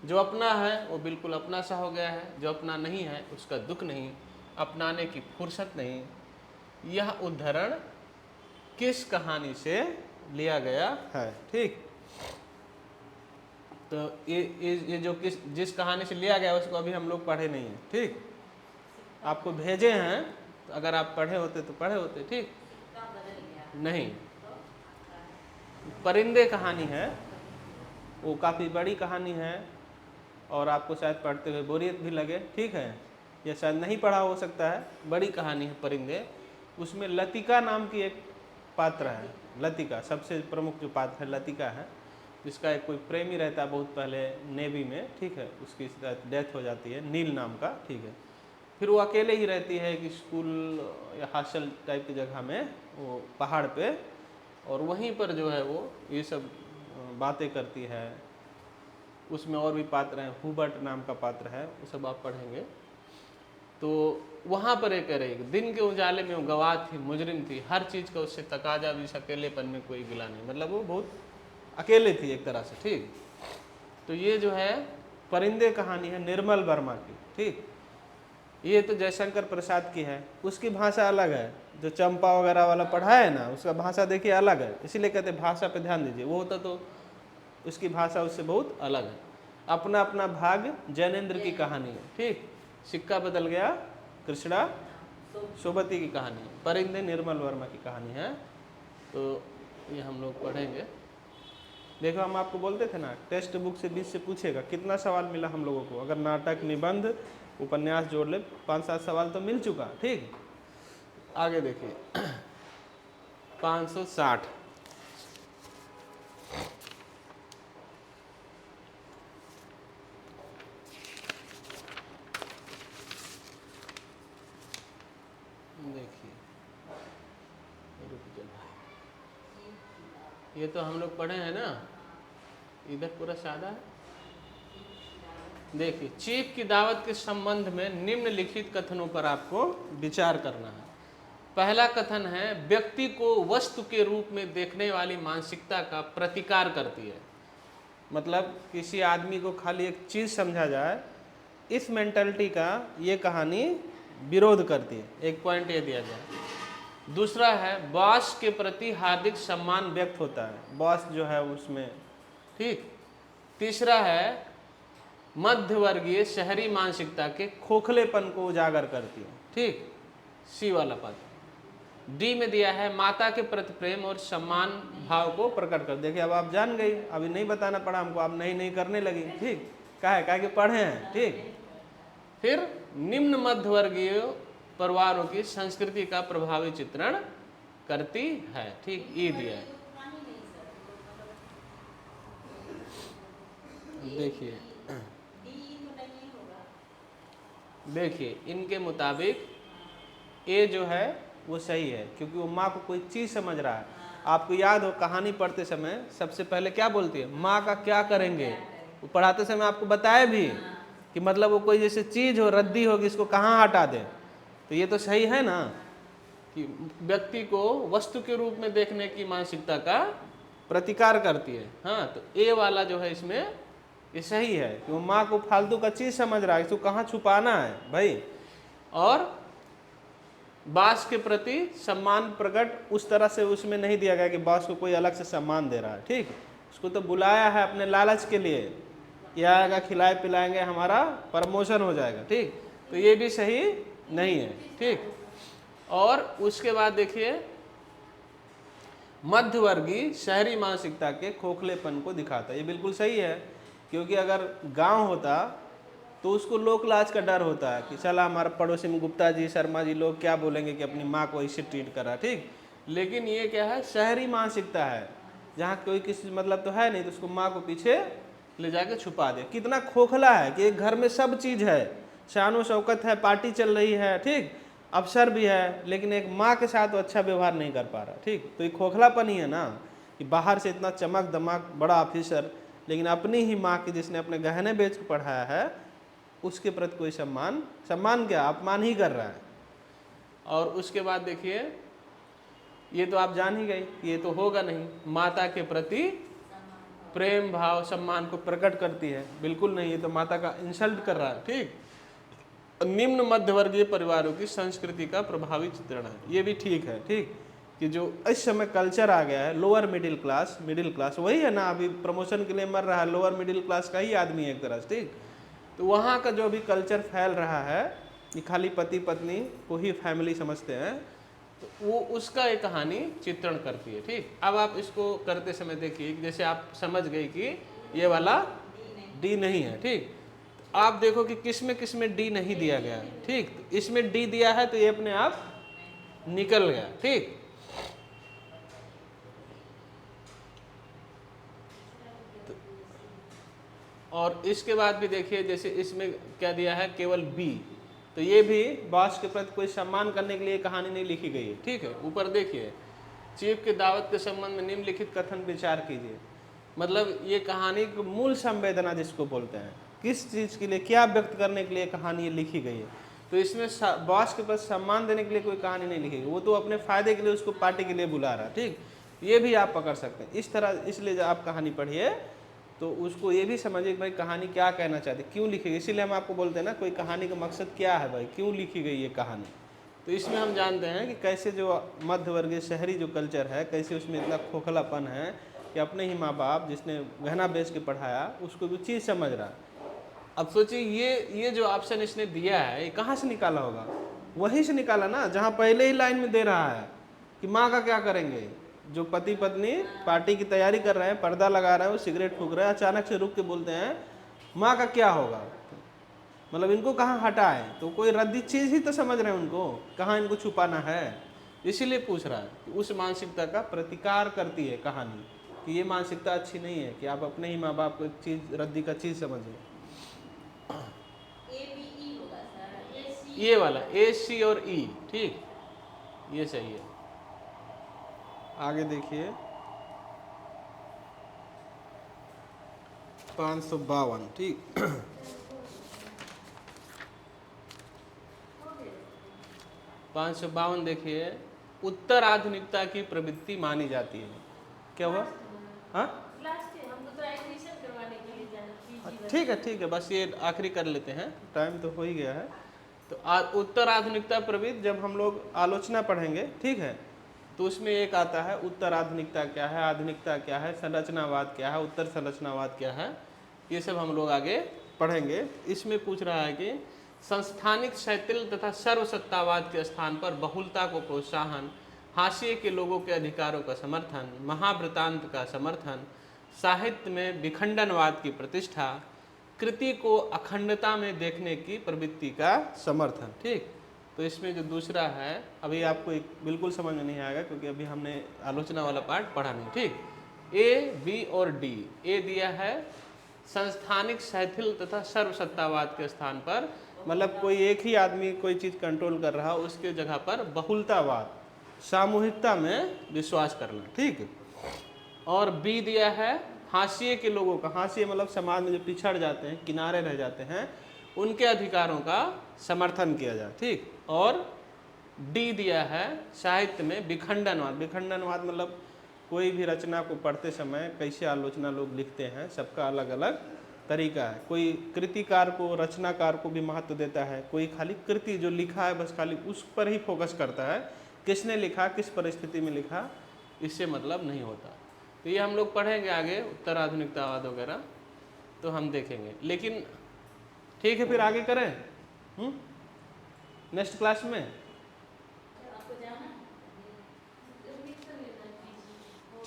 S1: जो अपना है वो बिल्कुल अपना सा हो गया है, जो अपना नहीं है उसका दुख नहीं, अपनाने की फुर्सत नहीं। यह उद्धरण किस कहानी से लिया गया है? ठीक, तो ये जो जिस कहानी से लिया गया उसको अभी हम लोग पढ़े नहीं है। ठीक, आपको भेजे हैं, तो अगर आप पढ़े होते तो पढ़े होते। ठीक, नहीं, परिंदे कहानी है, वो काफ़ी बड़ी कहानी है और आपको शायद पढ़ते हुए बोरियत भी लगे। ठीक है, या शायद नहीं पढ़ा हो सकता है, बड़ी कहानी है परिंदे। उसमें लतिका नाम की एक पात्र है, लतिका सबसे प्रमुख जो पात्र है लतिका है, जिसका एक कोई प्रेमी रहता है बहुत पहले नेवी में। ठीक है, उसकी डेथ हो जाती है, नील नाम का। ठीक है, फिर वो अकेले ही रहती है कि स्कूल या हॉस्टल टाइप की जगह में, वो पहाड़ पे, और वहीं पर जो है वो ये सब बातें करती है। उसमें और भी पात्र हैं, हुबर्ट नाम का पात्र है, वो सब आप पढ़ेंगे। तो वहाँ पर एक रहेगी, दिन के उजाले में वो गवाह थी, मुजरिम थी, हर चीज़ का उससे तकाजा, भी इस अकेलेपन में कोई गिला नहीं। मतलब वो बहुत अकेले थी एक तरह से। ठीक, तो ये जो है परिंदे कहानी है निर्मल वर्मा की। ठीक, ये तो जयशंकर प्रसाद की है, उसकी भाषा अलग है। जो चंपा वगैरह वाला पढ़ा है ना, उसका भाषा देखिए अलग है, इसीलिए कहते हैं भाषा पे ध्यान दीजिए। वो होता तो उसकी भाषा उससे बहुत अलग है। अपना अपना भाग जैनेन्द्र की कहानी है। ठीक, सिक्का बदल गया कृष्णा सोबती की कहानी है, परिंदे निर्मल वर्मा की कहानी है। तो ये हम लोग पढ़ेंगे। देखो, हम आपको बोलते थे ना टेक्स्ट बुक से 20 से पूछेगा, कितना सवाल मिला हम लोगों को? अगर नाटक, निबंध, उपन्यास जोड़ ले 5-7 सवाल तो मिल चुका। ठीक, आगे देखिए 560, देखिए, ये तो हम लोग पढ़े हैं ना, इधर पूरा सादा है। देखिए, चीफ की दावत के संबंध में निम्नलिखित कथनों पर आपको विचार करना है। पहला कथन है, व्यक्ति को वस्तु के रूप में देखने वाली मानसिकता का प्रतिकार करती है। मतलब किसी आदमी को खाली एक चीज़ समझा जाए, इस मेंटालिटी का ये कहानी विरोध करती है। एक पॉइंट ये दिया जाए। दूसरा है, बॉस के प्रति हार्दिक सम्मान व्यक्त होता है, बॉस जो है उसमें। ठीक, तीसरा है, मध्यवर्गीय शहरी मानसिकता के खोखलेपन को उजागर करती है। ठीक, सी वाला पद। डी में दिया है, माता के प्रति प्रेम और सम्मान भाव को प्रकट कर। देखिए, अब आप जान गई, अभी नहीं बताना पड़ा हमको, आप नहीं करने लगी। ठीक, क्या कि पढ़े हैं। ठीक, फिर निम्न मध्यवर्गीय परिवारों की संस्कृति का प्रभावी चित्रण करती है। ठीक, ये दिया है। देखिए इनके मुताबिक ए जो है वो सही है, क्योंकि वो माँ को कोई चीज़ समझ रहा है। आपको याद हो कहानी पढ़ते समय सबसे पहले क्या बोलती है, माँ का क्या करेंगे। वो पढ़ाते समय आपको बताया भी कि मतलब वो कोई जैसे चीज़ हो, रद्दी होगी, इसको कहाँ हटा दें। तो ये तो सही है ना कि व्यक्ति को वस्तु के रूप में देखने की मानसिकता का प्रतिकार करती है। हाँ, तो ए वाला जो है इसमें ये सही है कि वो माँ को फालतू का चीज़ समझ रहा है, इसको कहाँ छुपाना है भाई। और बॉस के प्रति सम्मान प्रकट उस तरह से उसमें नहीं दिया गया कि बॉस को कोई अलग से सम्मान दे रहा है। ठीक, उसको तो बुलाया है अपने लालच के लिए कि आएगा, खिलाए पिलाएंगे, हमारा प्रमोशन हो जाएगा। ठीक, तो ये भी सही नहीं है। ठीक, और उसके बाद देखिए मध्यवर्गीय शहरी मानसिकता के खोखलेपन को दिखाता है। ये बिल्कुल सही है, क्योंकि अगर गांव होता तो उसको लोक लाज का डर होता है कि चला हमारा पड़ोसी में गुप्ता जी, शर्मा जी लोग क्या बोलेंगे कि अपनी माँ को ऐसे ट्रीट करा, ठीक। लेकिन ये क्या है, शहरी मानसिकता है, जहाँ कोई किसी मतलब तो है नहीं, तो उसको माँ को पीछे ले जाके छुपा दे। कितना खोखला है कि एक घर में सब चीज़ है, शानो शौकत है, पार्टी चल रही है, ठीक, अफसर भी है, लेकिन एक माँ के साथ वो अच्छा व्यवहार नहीं कर पा रहा, ठीक। तो ये खोखलापन ही है ना, कि बाहर से इतना चमक दमक बड़ा ऑफिसर, लेकिन अपनी ही माँ की जिसने अपने गहने बेच के पढ़ाया है उसके प्रति कोई सम्मान क्या, अपमान ही कर रहा है। और उसके बाद देखिए, ये तो आप जान ही गए कि ये तो होगा नहीं, माता के प्रति प्रेम भाव सम्मान को प्रकट करती है, बिल्कुल नहीं, ये तो माता का इंसल्ट कर रहा है, ठीक। निम्न मध्यवर्गीय परिवारों की संस्कृति का प्रभावी चित्रण है, ये भी ठीक है, ठीक, कि जो इस समय कल्चर आ गया है लोअर मिडिल क्लास वही है ना, अभी प्रमोशन के लिए मर रहा है, लोअर मिडिल क्लास का ही आदमी है एक तरह से, ठीक। तो वहाँ का जो भी कल्चर फैल रहा है कि खाली पति पत्नी को ही फैमिली समझते हैं, तो वो उसका एक कहानी चित्रण करती है, ठीक। अब आप इसको करते समय देखिए, जैसे आप समझ गए कि ये वाला डी नहीं है, ठीक। आप देखो कि किस में डी नहीं दिया गया है, ठीक। तो इसमें डी दिया है तो ये अपने आप निकल गया, ठीक। और इसके बाद भी देखिए, जैसे इसमें क्या दिया है, केवल बी, तो ये भी बॉस के प्रति कोई सम्मान करने के लिए कहानी नहीं लिखी गई है, ठीक है। ऊपर देखिए, चीफ की दावत के संबंध में निम्नलिखित कथन विचार कीजिए। मतलब ये कहानी की मूल संवेदना जिसको बोलते हैं, किस चीज़ के लिए, क्या व्यक्त करने के लिए कहानी ये लिखी गई है। तो इसमें बॉस के प्रति सम्मान देने के लिए कोई कहानी नहीं लिखी गई, वो तो अपने फायदे के लिए उसको पार्टी के लिए बुला रहा है, ठीक। ये भी आप पकड़ सकते हैं इस तरह। इसलिए जब आप कहानी पढ़िए तो उसको ये भी समझिए कि भाई कहानी क्या कहना चाहती है, क्यों लिखी गई। इसीलिए हम आपको बोलते हैं ना, कोई कहानी का मकसद क्या है भाई, क्यों लिखी गई ये कहानी। तो इसमें हम जानते हैं कि कैसे जो मध्यवर्गीय शहरी जो कल्चर है, कैसे उसमें इतना खोखलापन है कि अपने ही माँ बाप जिसने गहना बेच के पढ़ाया उसको भी चीज़ समझ रहा है। अब सोचिए, ये जो ऑप्शन इसने दिया है ये कहाँ से निकाला होगा, वहीं से निकाला ना जहाँ पहले ही लाइन में दे रहा है कि माँ का क्या करेंगे। जो पति पत्नी पार्टी की तैयारी कर रहे हैं, पर्दा लगा रहे हैं, वो सिगरेट फूंक रहे हैं, अचानक से रुक के बोलते हैं माँ का क्या होगा। मतलब इनको कहाँ हटाए, तो कोई रद्दी चीज़ ही तो समझ रहे हैं उनको, कहाँ इनको छुपाना है। इसीलिए पूछ रहा है कि उस मानसिकता का प्रतिकार करती है कहानी, कि ये मानसिकता अच्छी नहीं है कि आप अपने ही माँ बाप को एक चीज़ रद्दी का चीज़ समझें। ये वाला ए सी और ई, ठीक, ये सही है। आगे देखिए 552, ठीक। 552 देखिए, उत्तर आधुनिकता की प्रवृत्ति मानी जाती है। क्या हुआ? हाँ ठीक है, बस ये आखिरी कर लेते हैं, टाइम तो हो ही गया है। तो उत्तर आधुनिकता प्रवृत्ति जब हम लोग आलोचना पढ़ेंगे, ठीक है, तो उसमें एक आता है उत्तर आधुनिकता क्या है, आधुनिकता क्या है, संरचनावाद क्या है, उत्तर संरचनावाद क्या है, ये सब हम लोग आगे पढ़ेंगे। इसमें पूछ रहा है कि संस्थानिक शैथिल तथा सर्वसत्तावाद के स्थान पर बहुलता को प्रोत्साहन, हाशिए के लोगों के अधिकारों का समर्थन, महावृतांत का समर्थन, साहित्य में विखंडनवाद की प्रतिष्ठा, कृति को अखंडता में देखने की प्रवृत्ति का समर्थन, ठीक। तो इसमें जो दूसरा है, अभी आपको एक बिल्कुल समझ में नहीं आएगा क्योंकि अभी हमने आलोचना वाला पार्ट पढ़ा नहीं, ठीक। ए, बी और डी। ए दिया है संस्थानिक शैथिल तथा सर्वसत्तावाद के स्थान पर, मतलब कोई एक ही आदमी कोई चीज़ कंट्रोल कर रहा, उसके जगह पर बहुलतावाद, सामूहिकता में विश्वास करना, ठीक। और बी दिया है हाशिए के लोगों का, हाशिए मतलब समाज में जो पिछड़ जाते हैं, किनारे रह जाते हैं, उनके अधिकारों का समर्थन किया जाए, ठीक। और डी दिया है साहित्य में विखंडनवाद। विखंडनवाद मतलब कोई भी रचना को पढ़ते समय कैसे आलोचना लोग लिखते हैं, सबका अलग अलग तरीका है। कोई कृतिकार को, रचनाकार को भी महत्व देता है, कोई खाली कृति जो लिखा है बस खाली उस पर ही फोकस करता है, किसने लिखा, किस परिस्थिति में लिखा, इससे मतलब नहीं होता। तो ये हम लोग पढ़ेंगे आगे, उत्तर आधुनिकतावाद वगैरह तो हम देखेंगे। लेकिन ठीक है, फिर आगे करें नेक्स्ट क्लास में।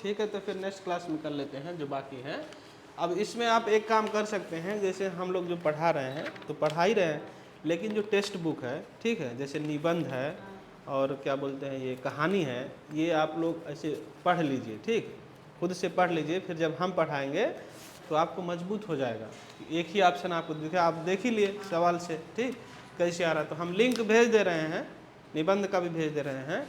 S1: ठीक है, तो फिर नेक्स्ट क्लास में कर लेते हैं जो बाकी है। अब इसमें आप एक काम कर सकते हैं, जैसे हम लोग जो पढ़ा रहे हैं तो पढ़ा ही रहे हैं, लेकिन जो टेक्स्ट बुक है, ठीक है, जैसे निबंध है और क्या बोलते हैं ये कहानी है, ये आप लोग ऐसे पढ़ लीजिए, ठीक, खुद से पढ़ लीजिए। फिर जब हम पढ़ाएंगे तो आपको मजबूत हो जाएगा। एक ही ऑप्शन आपको दिखे, आप देख ही लिए सवाल से, ठीक, कैसे आ रहा। तो हम लिंक भेज दे रहे हैं, निबंध का भी भेज दे रहे हैं,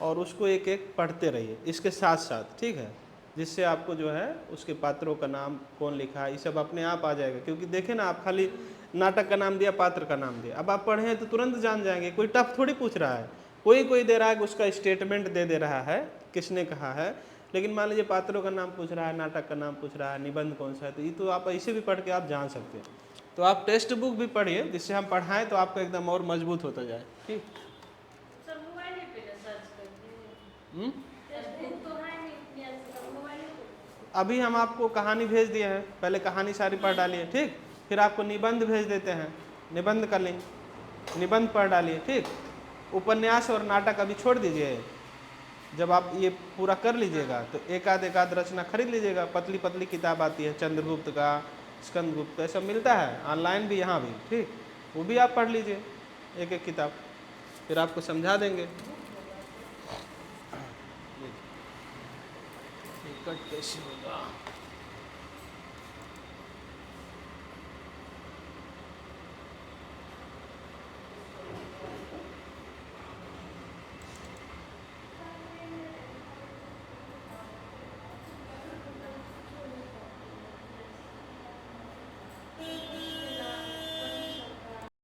S1: और उसको एक एक पढ़ते रहिए इसके साथ साथ, ठीक है, जिससे आपको जो है उसके पात्रों का नाम कौन लिखा है ये सब अपने आप आ जाएगा। क्योंकि देखे ना, आप खाली नाटक का नाम दिया, पात्र का नाम दिया, अब आप पढ़े हैं तो तुरंत जान जाएंगे। कोई टफ थोड़ी पूछ रहा है, कोई दे रहा है कि उसका स्टेटमेंट दे रहा है किसने कहा है। लेकिन मान लीजिए पात्रों का नाम पूछ रहा है, नाटक का नाम पूछ रहा है, निबंध कौन सा है, तो ये तो आप ऐसे भी पढ़ के आप जान सकते हैं। तो आप टेक्स्ट बुक भी पढ़िए, जिससे हम पढ़ाएं तो आपका एकदम और मजबूत होता जाए, ठीक।
S2: सब मोबाइल पे ना सर्च करते हैं। टेक्स्ट तो है नहीं, या सब मोबाइल पे।
S1: अभी हम आपको कहानी भेज दिए हैं, पहले कहानी सारी पढ़ डालिए, ठीक। फिर आपको निबंध भेज देते हैं, निबंध का लिंक, निबंध पढ़ डालिए, ठीक। उपन्यास और नाटक अभी छोड़ दीजिए, जब आप ये पूरा कर लीजिएगा तो एक आध रचना खरीद लीजिएगा। पतली पतली किताब आती है, चंद्रगुप्त का, स्कंदगुप्त का, सब मिलता है ऑनलाइन भी, यहाँ भी, ठीक, वो भी आप पढ़ लीजिए एक एक किताब, फिर आपको समझा देंगे। कट कैसे होगा।